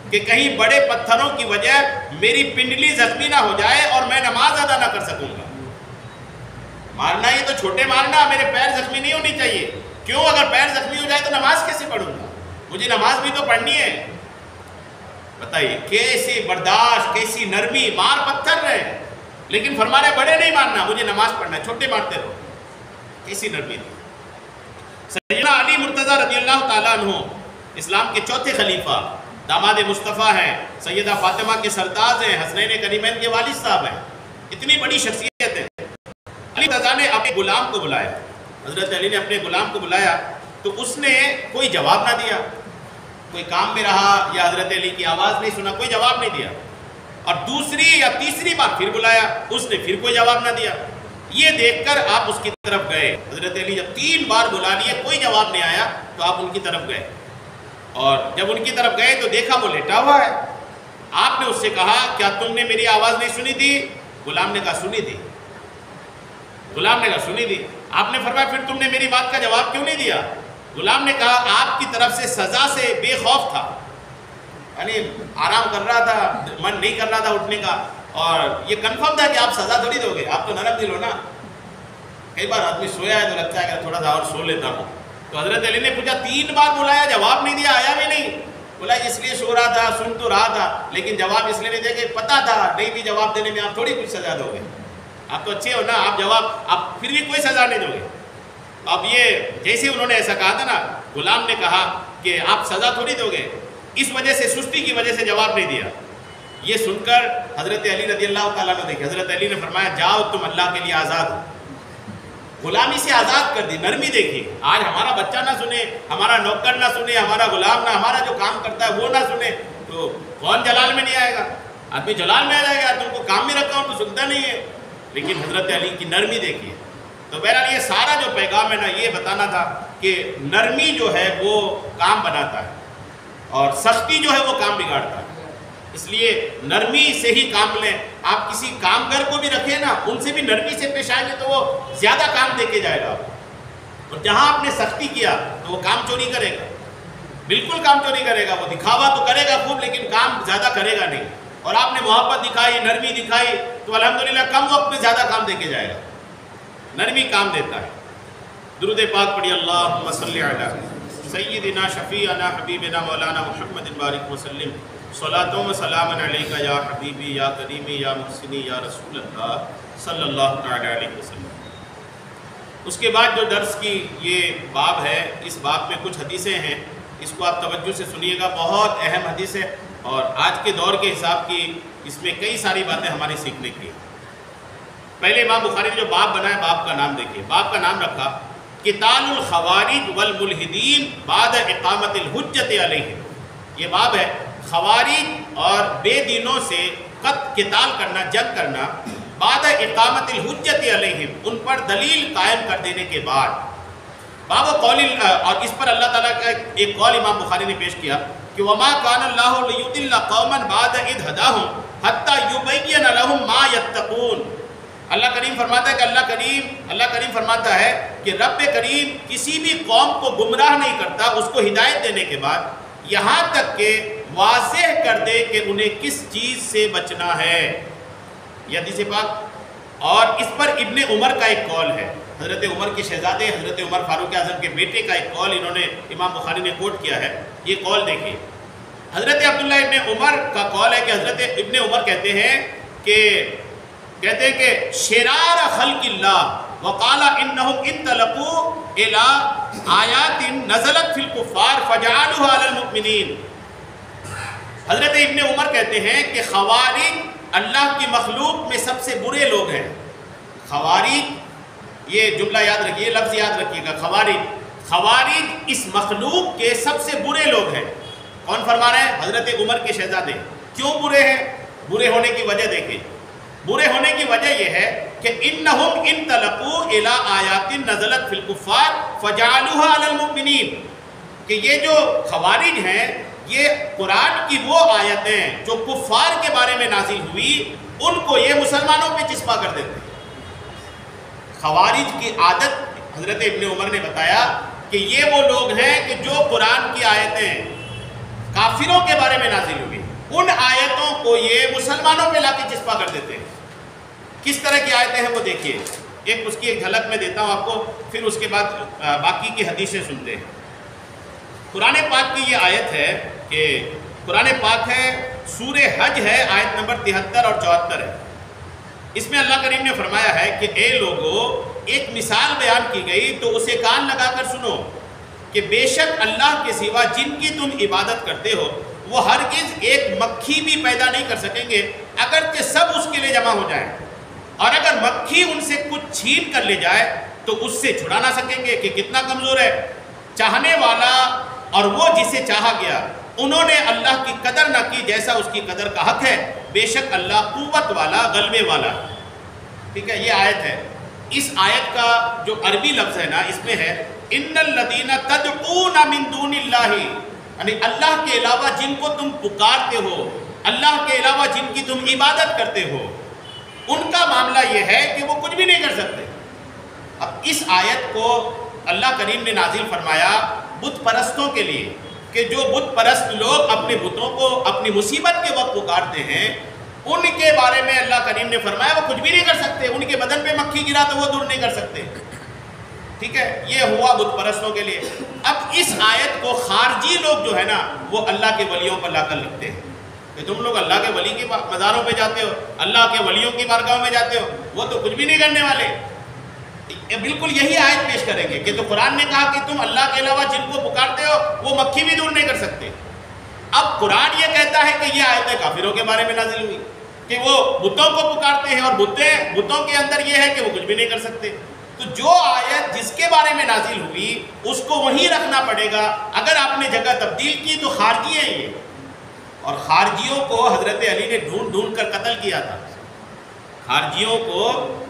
کہ کہیں بڑے پتھروں کی وجہ میری پنڈلی زخمی نہ ہو جائے اور میں نماز ادا نہ کر سکوں گا. مارنا ہی تو چھوٹے مارنا، میرے پیر زخمی نہیں ہونی چاہیے. کیوں؟ اگر پیر زخمی ہو جائے تو نماز کیسے پڑھوں گا؟ مجھے نماز بھی تو پڑھنی ہے. بتائیے کیسی برداشت، کیسی نرمی. مار پتھر رہے لیکن فرما رہے بڑے نہیں مارنا، مجھے نماز پڑھنا ہے، چھوٹے مارتے رہو. کیسی نرمی تھی. سیدنا علی مرتضیٰ رضی اللہ تعالیٰ عنہ اسلام کے چوتھے خلیفہ، داماد مصطفیٰ ہیں، سیدہ فاطمہ کے سرتاج ہیں، حسنین کریمین کے والد صاحب ہیں. اتنی بڑی شخصیت ہے. علی مرتضیٰ نے اپنے غلام کو بلایا، حضرت علی نے اپنے غلام کو بلایا تو اس نے کوئی جواب نہ دیا، کوئی کام میں رہا یا حضرت علی کی آواز نہیں سنا، کوئی جواب نہیں دیا، اور دوسری یا تیسری بار پھر بلایا، اس نے پھر کوئی جواب نہ دیا۔ یہ دیکھ کر آپ اس کی طرف گئے، حضرت علی جب 3 بار بلا لیے کوئی جواب نہیں آیا تو آپ ان کی طرف گئے، اور جب ان کی طرف گئے تو دیکھا وہ لیٹا ہوا ہے۔ آپ نے اس سے کہا کیا تم نے میری آواز نہیں سنی تھی؟ غلام نے کہا سنی تھی، غلام نے کہا سنی تھی۔ آپ نے فرمایا پھر تم نے میری بات کا جواب کیوں نہیں دیا؟ غلام نے کہا آپ کی طرف سے سزا سے بے خوف تھا، یعنی آرام کر رہا تھا، من نہیں کر رہا تھا اٹھنے کا، اور یہ کنفرم تھا کہ آپ سزا تھوڑی دو گے، آپ تو نرم دل ہو نا۔ کئی بار آدمی سویا ہے تو لگتا ہے کہ تھوڑا سا اور سو لیتا ہوں۔ تو حضرت علی نے پوچھا 3 بار بلایا، جواب نہیں دیا، آیا بھی نہیں۔ بولا اس لیے سو رہا تھا، سن تو رہا تھا، لیکن جواب اس لیے نہیں دیا کہ پتا تھا نہیں بھی جواب دینے میں آپ تھوڑی کچھ سزا دو گے، آپ تو اچھے ہو نا، آپ جواب آپ پھر بھی کوئی سزا نہیں دو گے۔ اب یہ جیسے انہوں نے ایسا کہا تھا نا، غلام نے کہا کہ آپ سزا تھوڑی دو گے، اس وجہ سے سستی کی وجہ سے جواب نہیں دیا۔ یہ سن کر حضرت علی رضی اللہ تعالیٰ نے دیکھے، حضرت علی نے فرمایا جاؤ تم اللہ کے لیے آزاد ہو، غلامی سے آزاد کر دی، نرمی دیکھی۔ آج ہمارا بچہ نہ سنے، ہمارا نوکر نہ سنے، ہمارا غلام نہ، ہمارا جو کام کرتا ہے وہ نہ سنے تو کون جلال میں نہیں آئے گا؟ آدمی جلال میں آ جائے گا، تم کو کام میں رکھا ہوں تو سنتا نہیں ہے۔ لیکن حضرت علی کی نرمی دیکھیے۔ تو بہرحال یہ سارا جو پیغام ہے نا، یہ بتانا تھا کہ نرمی جو ہے وہ کام بناتا ہے اور سختی جو ہے وہ کام بگاڑتا ہے، اس لیے نرمی سے ہی کام لیں۔ آپ کسی کامگر کو بھی رکھیں نا، ان سے بھی نرمی سے پیش آئیں گے تو وہ زیادہ کام دے کے جائے گا، اور جہاں آپ نے سختی کیا تو وہ کام چوری کرے گا، بالکل کام چوری کرے گا، وہ دکھاوا تو کرے گا خوب لیکن کام زیادہ کرے گا نہیں۔ اور آپ نے محبت دکھائی، نرمی دکھائی تو الحمدللہ کم وقت میں زیادہ کام دے کے جائے گا۔ نرمی کام دیتا ہے۔ درود پاک پڑھی، اللہم صلی علی سیدنا شفیعنا حبیبنا مولانا محمد بارک وسلم، صلاۃ و سلام علیکہ یا حبیبی یا کریمی یا محسنی یا رسول اللہ صلی اللہ تعالی علیہ وسلم۔ اس کے بعد جو درس کی یہ باب ہے، اس باب میں کچھ حدیثیں ہیں، اس کو آپ توجہ سے سنیے گا، بہت اہم حدیث ہے، اور آج کے دور کے حساب کی اس میں کئی ساری باتیں ہماری سیکھنے کی ہیں۔ پہلے امام بخاری نے جو باب بنایا، باب کا نام دیکھیے، باب کا نام رکھا قتال الخوارج والملحدین بعد اقامت الحجت علیہم۔ یہ باب ہے خوارج اور بے دینوں سے قتال کرنا، جنگ کرنا، بعد اقامت الحجت علیہم، ان پر دلیل قائم کر دینے کے بعد۔ باب قول، اور اس پر اللہ تعالیٰ کا ایک قول امام بخاری نے پیش کیا کہ وما کان اللہ لیضل قوما بعد اذ ہداہم حتی یبین لہم ما یتقون۔ اللہ کریم فرماتا ہے کہ اللہ کریم فرماتا ہے کہ رب کریم کسی بھی قوم کو گمراہ نہیں کرتا اس کو ہدایت دینے کے بعد، یہاں تک کہ واضح کر دے کہ انہیں کس چیز سے بچنا ہے۔ یہ حدیث پاک، اور اس پر ابن عمر کا ایک قول ہے، حضرت عمر کے شہزادے حضرت عمر فاروق اعظم کے بیٹے کا ایک قول انہوں نے امام بخاری نے کوٹ کیا ہے۔ یہ قول دیکھیے، حضرت عبداللہ ابن عمر کا قول ہے کہ حضرت ابن عمر کہتے ہیں کہ شرار خلق اللہ وقال انہم انطلقوا الی آیات نزلت فی الکفار فجعلوها علی المؤمنین۔ حضرت ابن عمر کہتے ہیں کہ خوارج اللہ کی مخلوق میں سب سے برے لوگ ہیں۔ خوارج، یہ جملہ یاد رکھیے، لفظ یاد رکھیے گا، خوارج اس مخلوق کے سب سے برے لوگ ہیں۔ کون فرما رہے ہیں؟ حضرت عمر کے شہزادے۔ کیوں برے ہیں؟ برے ہونے کی وجہ دیکھیں، برے ہونے کی وجہ یہ ہے کہ انہم انطلقوا الی آیات نزلت فی الکفار فجعلوها علی المؤمنین، کہ یہ جو خوارج ہیں یہ قرآن کی وہ آیتیں جو کفار کے بارے میں نازل ہوئی ان کو یہ مسلمانوں پہ چسپا کر دیتے ہیں۔ خوارج کی عادت حضرت ابن عمر نے بتایا کہ یہ وہ لوگ ہیں کہ جو قرآن کی آیتیں کافروں کے بارے میں نازل ہوئی ان آیتوں کو یہ مسلمانوں پہ لا کے چسپا کر دیتے ہیں۔ کس طرح کی آیتیں ہیں وہ دیکھیے، اس کی ایک جھلک میں دیتا ہوں آپ کو، پھر اس کے بعد باقی کی حدیثیں سنتے ہیں۔ قرآن پاک کی یہ آیت ہے کہ قرآن پاک ہے، سورہ حج ہے، آیت نمبر 73 اور 74 ہے۔ اس میں اللہ کریم نے فرمایا ہے کہ اے لوگو، ایک مثال بیان کی گئی تو اسے کان لگا کر سنو کہ بے شک اللہ کے سوا جن کی تم عبادت کرتے ہو وہ ہرگز ایک مکھی بھی پیدا نہیں کر سکیں گے اگرچہ سب اس کے لیے جمع ہو جائیں، اور اگر مکھی ان سے کچھ چھین کر لے جائے تو اس سے چھڑا نہ سکیں گے کہ کتنا کمزور ہے۔ چاہنے والا اور وہ جسے چاہا گیا، انہوں نے اللہ کی قدر نہ کی جیسا اس کی قدر کا حق ہے، بے شک اللہ قوت والا، غلبے والا۔ ٹھیک ہے، یہ آیت ہے۔ اس آیت کا جو عربی لفظ ہے نا، اس میں ہے ان الذین تدعون من دون اللہ، یعنی اللہ کے علاوہ جن کو تم پکارتے ہو، اللہ کے علاوہ جن کی تم عبادت کرتے ہو، ان کا معاملہ یہ ہے کہ وہ کچھ بھی نہیں کر سکتے۔ اب اس آیت کو اللہ کریم نے نازل فرمایا بت پرستوں کے لیے، کہ جو بت پرست لوگ اپنے بتوں کو اپنی مصیبت کے وقت پکارتے ہیں، ان کے بارے میں اللہ کریم نے فرمایا وہ کچھ بھی نہیں کر سکتے، ان کے بدن پہ مکھی گرا تو وہ دور نہیں کر سکتے۔ ٹھیک ہے، یہ ہوا بت پرستوں کے لیے۔ اب اس آیت کو خارجی لوگ جو ہے نا، وہ اللہ کے ولیوں پر لا کر لکھتے ہیں کہ تم لوگ اللہ کے ولی کے مزاروں پہ جاتے ہو، اللہ کے ولیوں کی بارگاہوں میں جاتے ہو، وہ تو کچھ بھی نہیں کرنے والے۔ بالکل یہی آیت پیش کریں گے کہ تو قرآن نے کہا کہ تم اللہ کے علاوہ جن کو پکارتے ہو وہ مکھی بھی دور نہیں کر سکتے۔ اب قرآن یہ کہتا ہے کہ یہ آیتیں کافروں کے بارے میں نازل ہوئی کہ وہ بتوں کو پکارتے ہیں، اور بتوں کے اندر یہ ہے کہ وہ کچھ بھی نہیں کر سکتے۔ تو جو آیت جس کے بارے میں نازل ہوئی اس کو وہیں رکھنا پڑے گا۔ اگر آپ نے جگہ تبدیل کی تو خارجی ہیں یہ، اور خارجیوں کو حضرت علی نے ڈھونڈ ڈھونڈ کر قتل کیا تھا۔ خارجیوں کو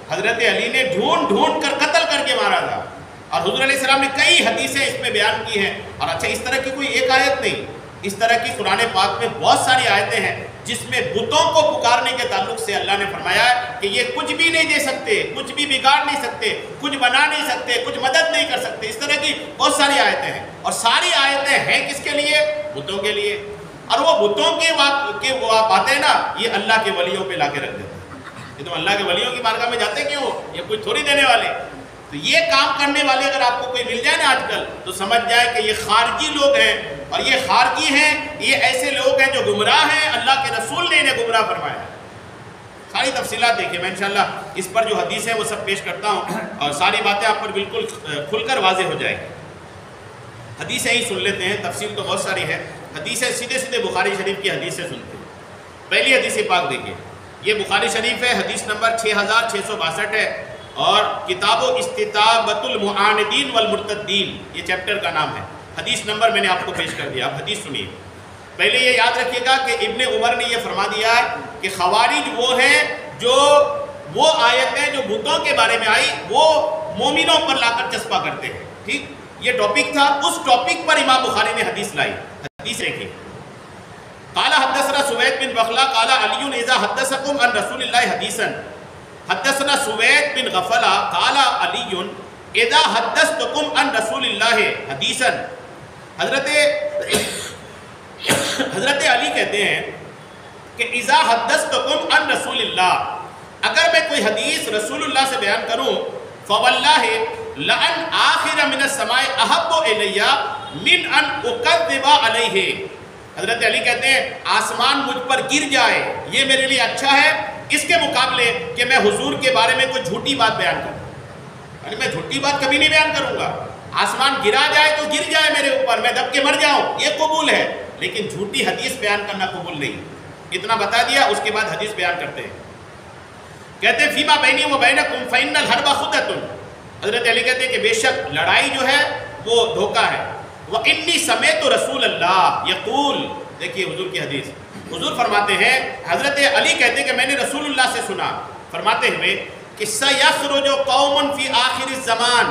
حضرت علی نے ڈھونڈ ڈھونڈ کر قتل کر کے مارا تھا، اور حضور علیہ السلام نے کئی حدیثیں اس میں بیان کی ہیں۔ اور اچھا، اس طرح کی کوئی ایک آیت نہیں، اس طرح کی قرآن پاک میں بہت ساری آیتیں ہیں جس میں بتوں کو پکارنے کے تعلق سے اللہ نے فرمایا ہے کہ یہ کچھ بھی نہیں دے سکتے، کچھ بھی بگاڑ نہیں سکتے، کچھ بنا نہیں سکتے، کچھ مدد نہیں کر سکتے۔ اس طرح کی بہت ساری آیتیں ہیں، اور ساری آیتیں ہیں کس کے لیے؟ بتوں کے لیے۔ اور وہ بتوں کے وہ باتیں نا، یہ اللہ کے ولیوں پہ لا کے رکھ دیتے ہیں کہ تم اللہ کے ولیوں کی بارگاہ میں جاتے کیوں؟ یہ کچھ تھوڑی دینے والے۔ تو یہ کام کرنے والے اگر آپ کو کوئی مل جائے نا آج کل، تو سمجھ جائے کہ یہ خارجی لوگ ہیں، اور یہ خارجی ہیں، یہ ایسے لوگ ہیں جو گمراہ ہیں، اللہ کے رسول نے انہیں گمراہ فرمایا۔ ساری تفصیلات دیکھیں، میں انشاءاللہ اس پر جو حدیث ہے وہ سب پیش کرتا ہوں، اور ساری باتیں آپ پر بالکل کھل کر واضح ہو جائیں گی۔ حدیثیں ہی سن لیتے ہیں، تفصیل تو بہت ساری ہے۔ حدیثیں سیدھے سیدھے بخاری شریف کی حدیث سے سنتے ہیں۔ پہلی حدیث پاک دیکھیے، یہ بخاری شریف ہے، حدیث نمبر 6662 ہے، اور کتاب و استتابۃ المعاندین والمرتدین، یہ چیپٹر کا نام ہے۔ حدیث نمبر میں نے آپ کو پیش کر دیا، آپ حدیث سنیے۔ پہلے یہ یاد رکھیے گا کہ ابن عمر نے یہ فرما دیا ہے کہ خوارج وہ ہیں جو وہ آیتیں جو بتوں کے بارے میں آئی وہ مومنوں پر لا کر چسپا کرتے ہیں۔ ٹھیک، یہ ٹاپک تھا، اس ٹاپک پر امام بخاری نے حدیث لائی۔ حدیث دیکھیں، قال حدثنا سوید بن بخلا قال علی اذا حدثکم عن رسول اللہ حدیثا، حدثنا سوید بن غفلہ قال علی اذا حدثتکم عن رسول اللہ حدیثا۔ حضرت علی کہتے ہیں کہ اذا حدثتکم عن رسول اللہ، اگر میں کوئی حدیث رسول اللہ سے بیان کروں، فواللہ لأن آخر من السماء احب الی من ان اکذب علیہ۔ حضرت علی کہتے ہیں آسمان مجھ پر گر جائے یہ میرے لیے اچھا ہے اس کے مقابلے کہ میں حضور کے بارے میں کوئی جھوٹی بات بیان کروں۔ یعنی میں جھوٹی بات کبھی نہیں بیان کروں گا، آسمان گرا جائے تو گر جائے میرے اوپر، میں دب کے مر جاؤں، یہ قبول ہے، لیکن جھوٹی حدیث بیان کرنا قبول نہیں۔ اتنا بتا دیا، اس کے بعد حدیث بیان کرتے ہیں۔ کہتے ہیں فیما بینی و بینکم فإن الحرب خدۃ، حضرت علی کہتے ہیں کہ بے شک لڑائی جو ہے وہ دھوکہ ہے۔ وإنی سمعت رسول اللہ یقول، دیکھیے حضور کی حدیث، حضور فرماتے ہیں، حضرت علی کہتے ہیں کہ میں نے رسول اللہ سے سنا فرماتے ہوئے کہ سیخرج قوم فی آخر الزمان،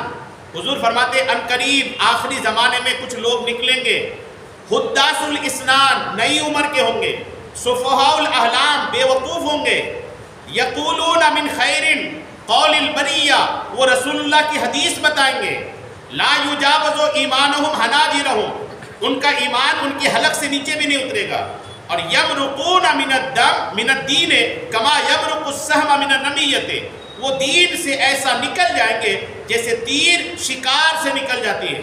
حضور فرماتے ہیں ان قریب آخری زمانے میں کچھ لوگ نکلیں گے، حداث الاسنان، نئی عمر کے ہوں گے، سفہاء الاحلام، بے وقوف ہوں گے، یقولون من خیر قول البریہ، وہ رسول اللہ کی حدیث بتائیں گے، لا یجاوز ایمانہم حناجرہم، ان کا ایمان ان کی حلق سے نیچے بھی نہیں اترے گا، اور یمرقون من الدین کما یمرق السہم من النمیۃ، وہ دین سے ایسا نکل جائیں گے جیسے تیر شکار سے نکل جاتی ہے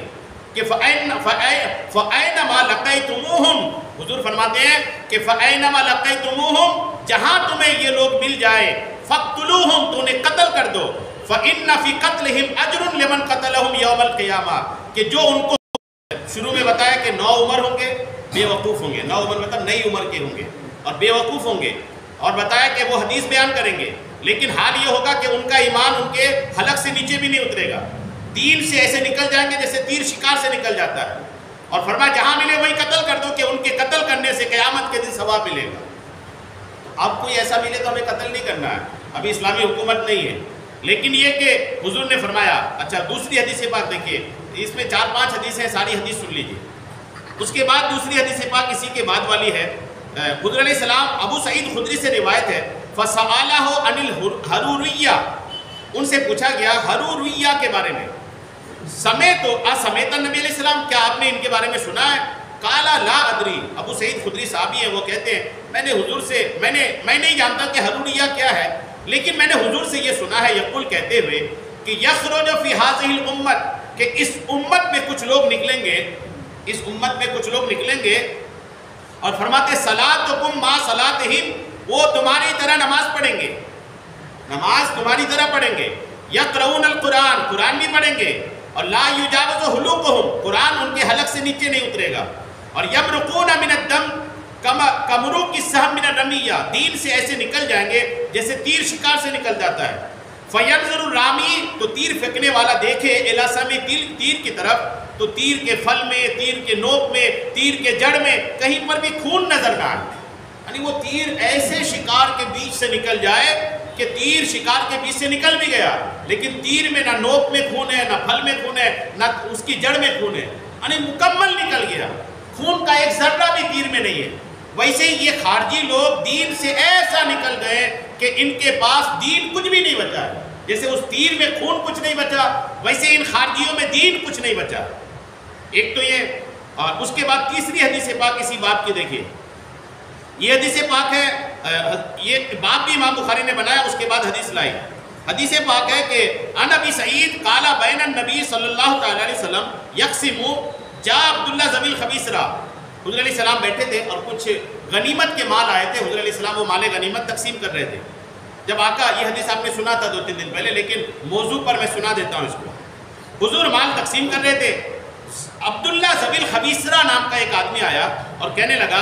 کہ فَأَيْنَمَا لَقَيْتُمُوهُمْ، حضور فرماتے ہیں کہ فَأَيْنَمَا لَقَيْتُمُوهُمْ، جہاں تمہیں یہ لوگ مل جائے، فَقْتُلُوهُمْ، تو انہیں قتل کر دو، فَإِنَّ فِي قَتْلِهِمْ أَجْرٌ لِمَنْ قَتَلَهُمْ يَوْمَ الْقِيَامَةِ، کہ جو ان کو شروع میں بتایا کہ نو عمر ہوں گے، بے وقوف ہوں گے، نو عمر مطلب نئی عمر کے ہوں گے اور بے وقوف ہوں گے، اور بتایا کہ وہ حدیث بیان کریں گے، لیکن حال یہ ہوگا کہ ان کا ایمان ان کے حلق سے نیچے بھی نہیں اترے گا، دین سے ایسے نکل جائیں گے جیسے تیر شکار سے نکل جاتا ہے، اور فرمایا جہاں ملے وہیں قتل کر دو کہ ان کے قتل کرنے سے قیامت کے دن ثواب ملے گا۔ اب کوئی ایسا ملے تو ہمیں قتل نہیں کرنا ہے، ابھی اسلامی حکومت نہیں ہے، لیکن یہ کہ حضور نے فرمایا۔ اچھا دوسری حدیث پاک دیکھیے، اس میں 4-5 حدیثیں، ساری حدیث سن لیجیے۔ اس کے بعد دوسری حدیث پاک اسی کے بعد والی ہے، حضور علیہ السلام، ابو سعید خدری سے روایت ہے، فَسَأَلَهُ عَنِ الْحَرُورِيَّةِ، ان سے پوچھا گیا حروریہ کے بارے میں، سمیت نبی علیہ السلام، کیا آپ نے ان کے بارے میں سنا ہے؟ قَالَ لَا أَدْرِي، ابو سعید خدری صحابی ہیں، وہ کہتے ہیں میں نے حضور سے میں نہیں جانتا کہ حروریہ کیا ہے، لیکن میں نے حضور سے یہ سنا ہے یقول کہتے ہوئے کہ یخرج فی هذه الامت، کہ اس امت میں کچھ لوگ نکلیں گے، اس امت میں کچھ لوگ نکلیں گے، اور فرماتے صلاتکم ما صلاتہم، وہ تمہاری طرح نماز پڑھیں گے، نماز تمہاری طرح پڑھیں گے، یقرؤون القرآن، قرآن بھی پڑھیں گے، اور لا یجاوز حلوقہم، قرآن ان کے حلق سے نیچے نہیں اترے گا، اور یمرقون من الدم کمروق السہم من الرمیہ، دین سے ایسے نکل جائیں گے جیسے تیر شکار سے نکل جاتا ہے، فینظر الرامی، تو تیر پھینکنے والا دیکھے الی سمی، تیر کی طرف، تو تیر کے پھل میں، تیر کے نوک میں، تیر کے جڑ میں کہیں پر بھی خون نظر نہ آئے، یعنی وہ تیر ایسے شکار کے بیچ سے نکل جائے کہ تیر شکار کے بیچ سے نکل بھی گیا، لیکن تیر میں نہ نوک میں خون ہے، نہ پھل میں خون ہے، نہ اس کی جڑ میں خون ہے، یعنی مکمل نکل گیا، خون کا ایک ذرہ بھی تیر میں نہیں ہے۔ ویسے ہی یہ خارجی لوگ دین سے ایسا نکل گئے کہ ان کے پاس دین کچھ بھی نہیں بچا ہے، جیسے اس تیر میں خون کچھ نہیں بچا، ویسے ان خارجیوں میں دین کچھ نہیں بچا۔ ایک تو یہ، اور اس کے بعد تیسری حدیث پاک اسی باب کی دیکھیے، یہ حدیث پاک ہے، یہ باب بھی امام بخاری نے بنایا، اس کے بعد حدیث لائی۔ حدیث پاک ہے کہ ان ابی سعید قال بین النبی صلی اللہ تعالی علیہ وسلم یقسم، جاء عبداللہ ذوی الخبیثرہ، حضور علیہ السلام بیٹھے تھے اور کچھ غنیمت کے مال آئے تھے، حضور علیہ السلام وہ مال غنیمت تقسیم کر رہے تھے۔ جب آقا، یہ حدیث آپ نے سنا تھا 2-3 دن پہلے، لیکن موضوع پر میں سنا دیتا ہوں اس کو۔ حضور مال تقسیم کر رہے تھے، عبداللہ ذوی الخبیثرہ نام کا ایک آدمی آیا اور کہنے لگا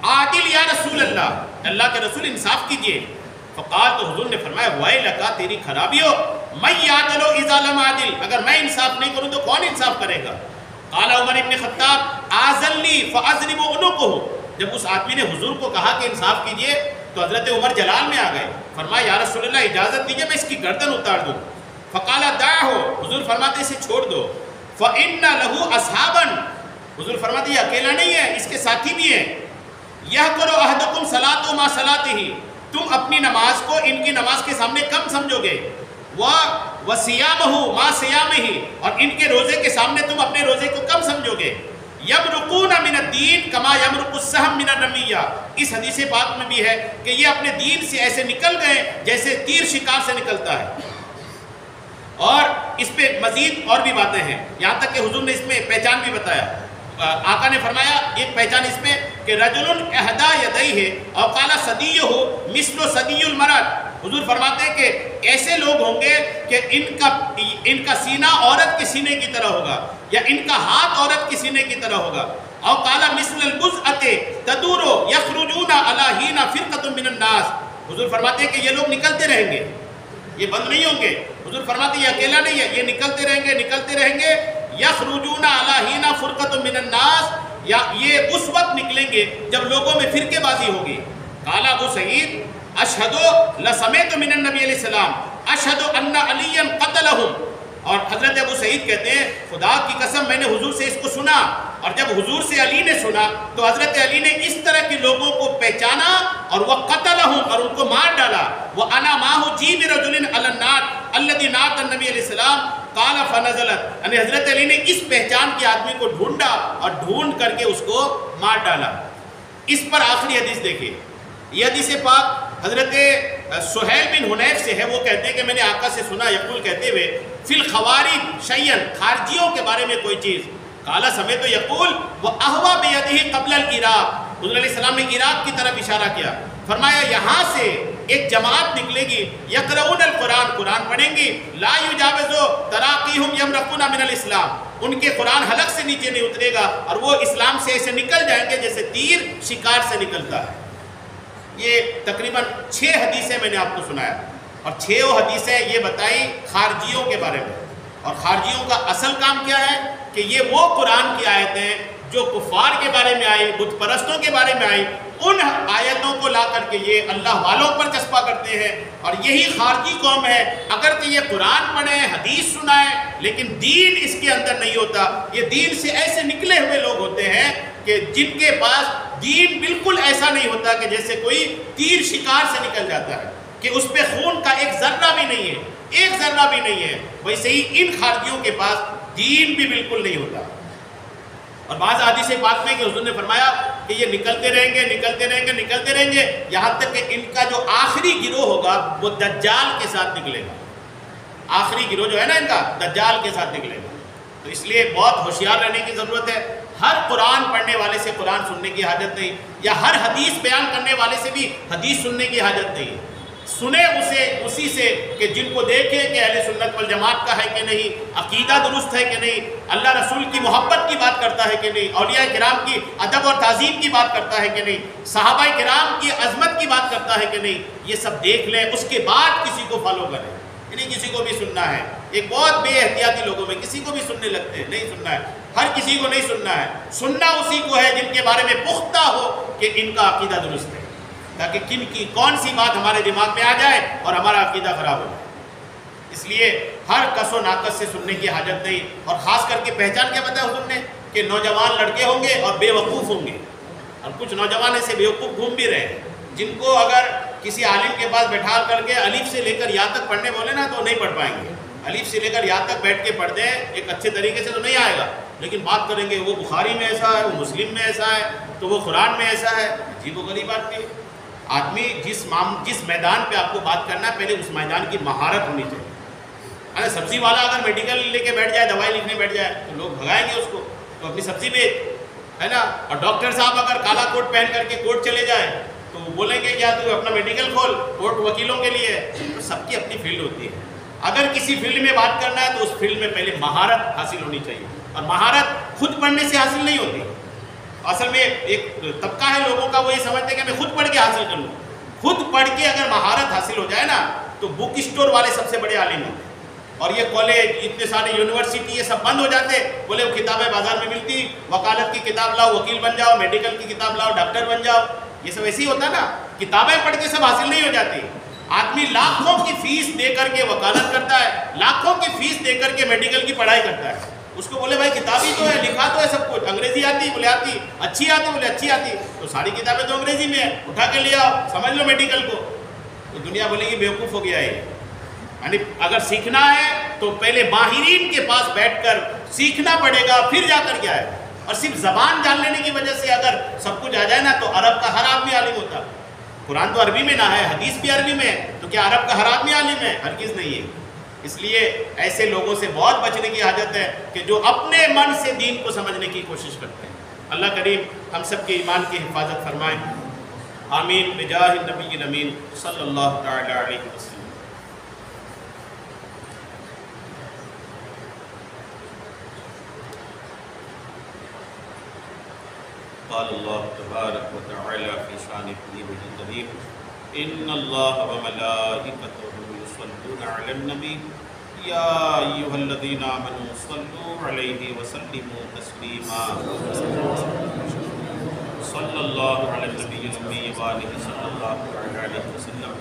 عادل یا رسول اللہ، اللہ کے رسول انصاف کیجئے۔ فقال، تو حضور نے فرمایا ویلکا، تیری خرابی ہو، من یعدل اذا لم اعدل، اگر میں انصاف نہیں کروں تو کون انصاف کرے گا؟ قال عمر ابن خطاب آذن لی فاضرب عنقہ، جب اس آدمی نے حضور کو کہا کہ انصاف کیجئے تو حضرت عمر جلال میں آ گئے، فرمایا یا رسول اللہ اجازت دیجئے میں اس کی گردن اتار دوں۔ فقال دعہ، حضور فرماتے اسے چھوڑ دو، فإن له اصحابا، حضور فرماتے یہ اکیلا نہیں ہے، اس کے ساتھی بھی ہیں، یحقر احدکم صلاۃ ما صلاتہ، تم اپنی نماز کو ان کی نماز کے سامنے کم سمجھو گے، وصیامہ ما صیامہ، اور ان کے روزے کے سامنے تم اپنے روزے کو کم سمجھو گے، یمرقون من الدین کما یمرق السہم من الرمیہ، اس حدیث پاک میں بھی ہے کہ یہ اپنے دین سے ایسے نکل گئے جیسے تیر شکار سے نکلتا ہے۔ اور اس پہ مزید اور بھی باتیں ہیں، یہاں تک کہ حضور نے اس میں پہچان بھی بتایا، آقا نے فرمایا ایک پہچان اس میں کہ رجل احدا یدیہ او قال صدیہ مثل صدی المرأۃ، حضور فرماتے ہیں کہ ایسے لوگ ہوں گے کہ ان کا سینہ عورت کے سینے کی طرح ہوگا، یا ان کا ہاتھ عورت کے سینے کی طرح ہوگا، او قال مثل البزءۃ تدور یخرجون علی حین فرقۃ من الناس، حضور فرماتے ہیں کہ یہ لوگ نکلتے رہیں گے، یہ بند نہیں ہوں گے، حضور فرماتے ہیں یہ اکیلا نہیں ہے، یہ نکلتے رہیں گے، یخرجون علی حین فرقۃ من الناس، یا یہ اس وقت نکلیں گے جب لوگوں میں فرقے بازی ہوگی۔ قال ابو سعید اشہد لسمعت من النبی علیہ السلام اشہد ان علی قتلہم، اور حضرت ابو سعید کہتے ہیں خدا کی قسم میں نے حضور سے اس کو سنا، اور جب حضور سے علی نے سنا تو حضرت علی نے اس طرح کے لوگوں کو پہچانا اور وہ قتلہم، اور ان کو مار ڈالا، وَأَنَا مَعَهُ جِيبِ رَجُلٍ عَلَى النَّارِ الَّذِي نَعَتَ النبی علیہ السلام قال فنزلت، یعنی حضرت علی نے اس پہچان کے آدمی کو ڈھونڈا اور ڈھونڈ کر کے اس کو مار ڈالا۔ اس پر آخری حدیث دیکھیں، یہ حدیث پاک حضرت سہیل بن حنیف سے ہے، وہ کہتے ہیں کہ میں نے آقا سے سنا یقول کہتے ہوئے فی الخوارج شیئن، خارجیوں کے بارے میں کوئی چیز، قال سمعت یقول وَأَهْوَى بِيَدِهِ قبل العراق، حضور علیہ السلام نے عراق کی طرف اشارہ کیا، فرمایا یہاں سے ایک جماعت نکلے گی، یقرؤون القرآن، قرآن پڑھیں گی، لا یجاوز تراقیہم یمرقون من الاسلام، ان کے قرآن حلق سے نیچے نہیں اترے گا، اور وہ اسلام سے ایسے نکل جائیں گے جیسے تیر شکار سے نکلتا ہے۔ یہ تقریباً 6 حدیثیں میں نے آپ کو سنایا، اور 6 حدیثیں یہ بتائی خارجیوں کے بارے میں، اور خارجیوں کا اصل کام کیا ہے کہ یہ وہ قرآن کی آیتیں جو کفار کے بارے میں آئی، بت پرستوں کے بارے میں آئی، ان آیتوں کو لا کر کے یہ اللہ والوں پر چسپا کرتے ہیں. اور یہی خارجی قوم ہے، اگر کہ یہ قرآن پڑھیں، حدیث سنائیں، لیکن دین اس کے اندر نہیں ہوتا. یہ دین سے ایسے نکلے ہوئے لوگ ہوتے ہیں کہ جن کے پاس دین بالکل ایسا نہیں ہوتا کہ جیسے کوئی تیر شکار سے نکل جاتا ہے کہ اس پہ خون کا ایک ذرہ بھی نہیں ہے، ایک ذرہ بھی نہیں ہے. ویسے ہی ان خارجیوں کے پاس دین بھی بالکل نہیں ہوتا. اور بعض حدیث پاک میں کہ حضور نے فرمایا کہ یہ نکلتے رہیں گے، نکلتے رہیں گے، نکلتے رہیں گے، یہاں تک کہ ان کا جو آخری گروہ ہوگا وہ دجال کے ساتھ نکلے گا. آخری گروہ جو ہے نا ان کا دجال کے ساتھ نکلے گا. تو اس لیے بہت ہوشیار رہنے کی ضرورت ہے. ہر قرآن پڑھنے والے سے قرآن سننے کی حاجت نہیں، یا ہر حدیث بیان کرنے والے سے بھی حدیث سننے کی حاجت نہیں. سنے اسے اسی سے کہ جن کو دیکھے کہ اہل سنت والجماعت کا ہے کہ نہیں، عقیدہ درست ہے کہ نہیں، اللہ رسول کی محبت کی بات کرتا ہے کہ نہیں، اولیاء کرام کی ادب اور تعظیم کی بات کرتا ہے کہ نہیں، صحابہ کرام کی عظمت کی بات کرتا ہے کہ نہیں. یہ سب دیکھ لیں، اس کے بعد کسی کو فالو کریں. نہیں کسی کو بھی سننا ہے. ایک بہت بے احتیاطی لوگوں میں کسی کو بھی سننے لگتے ہیں. نہیں سننا ہے، ہر کسی کو نہیں سننا ہے. سننا اسی کو ہے جن کے بارے میں پختہ ہو کہ ان کا عقیدہ درست ہے، تاکہ کن کی کون سی بات ہمارے دماغ میں آ جائے اور ہمارا عقیدہ خراب ہو جائے. اس لیے ہر کس و ناقص سے سننے کی حاجت نہیں. اور خاص کر کے پہچان کیا بتایا حضور نے کہ نوجوان لڑکے ہوں گے اور بے وقوف ہوں گے. اور کچھ نوجوان ایسے بے وقوف گھوم بھی رہے ہیں جن کو اگر کسی عالم کے پاس بیٹھا کر کے الف سے لے کر یا تک پڑھنے بولے نا تو نہیں پڑھ پائیں گے. الف سے لے کر یا تک بیٹھ کے پڑھ دیں ایک اچھے طریقے سے تو نہیں آئے گا، لیکن بات کریں گے وہ بخاری میں ایسا ہے، وہ مسلم میں ایسا ہے، تو وہ قرآن میں ایسا ہے. عجیب و غریب بات کی. آدمی جس میدان پہ آپ کو بات کرنا ہے پہلے اس میدان کی مہارت ہونی چاہیے. ارے سبزی والا اگر میڈیکل لے کے بیٹھ جائے، دوائی لکھنے بیٹھ جائے تو لوگ بھگائیں گے اس کو، تو اپنی سبزی بیچ، ہے نا. اور ڈاکٹر صاحب اگر کالا کوٹ پہن کر کے کورٹ چلے جائیں تو بولیں گے کیا تو اپنا میڈیکل کھول، کورٹ وکیلوں کے لیے. تو سب کی اپنی فیلڈ ہوتی ہے. اگر کسی فیلڈ میں بات کرنا ہے تو اس فیلڈ میں پہلے مہارت حاصل ہونی چاہیے. اور مہارت خود پڑھنے سے حاصل نہیں ہوتی. اصل میں ایک طبقہ ہے لوگوں کا، وہ یہ سمجھتے ہیں کہ میں خود پڑھ کے حاصل کر لوں. خود پڑھ کے اگر مہارت حاصل ہو جائے نا تو بک اسٹور والے سب سے بڑے عالم ہیں. اور یہ کالج، اتنے سارے یونیورسٹی، یہ سب بند ہو جاتے. بولے وہ کتابیں بازار میں ملتی، وکالت کی کتاب لاؤ وکیل بن جاؤ، میڈیکل کی کتاب لاؤ ڈاکٹر بن جاؤ. یہ سب ایسے ہی ہوتا نا. کتابیں پڑھ کے سب حاصل نہیں ہو جاتی. آدمی لاکھوں کی فیس دے کر کے وکالت کرتا ہے، لاکھوں کی فیس دے کر کے میڈیکل کی پڑھائی کرتا ہے. اس کو بولے بھائی کتاب ہی تو ہے، لکھا تو ہے سب کچھ. انگریزی آتی؟ بولے آتی. اچھی آتی؟ بولے اچھی آتی. تو ساری کتابیں تو انگریزی میں ہے، اٹھا کے لے آؤ، سمجھ لو میڈیکل کو. تو دنیا بولے گی بیوقوف ہو گیا ہے. یعنی اگر سیکھنا ہے تو پہلے ماہرین کے پاس بیٹھ کر سیکھنا پڑے گا، پھر جا کر کے آئے. اور صرف زبان جان لینے کی وجہ سے اگر سب کچھ آ جائے نا تو عرب کا ہر آدمی عالم ہوتا. قرآن تو عربی میں نہ ہے، حدیث بھی عربی میں ہے، تو کیا عرب کا ہر آدمی عالم ہے؟ ہرگز نہیں ہے. اس لیے ایسے لوگوں سے بہت بچنے کی حاجت ہے کہ جو اپنے من سے دین کو سمجھنے کی کوشش کرتے ہیں. اللہ کریم ہم سب کے ایمان کی حفاظت فرمائے. آمین بجاہ النبی الامین صلی اللہ تعالی علیہ وسلم. قال الله تبارك وتعالى في شان حبيبه الكريم إن الله وملائكته يصلون على النبي يا أيها الذين آمنوا صلوا عليه وسلموا تسليما صلى الله على النبي الأمي وآله صلى الله عليه وسلم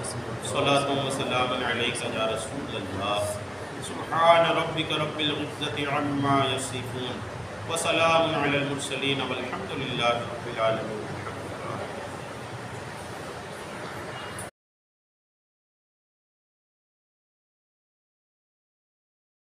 صلاة وسلام عليك يا رسول الله سبحان ربك رب العزة عما يصفون وسلام على المرسلين والحمد لله رب العالمين.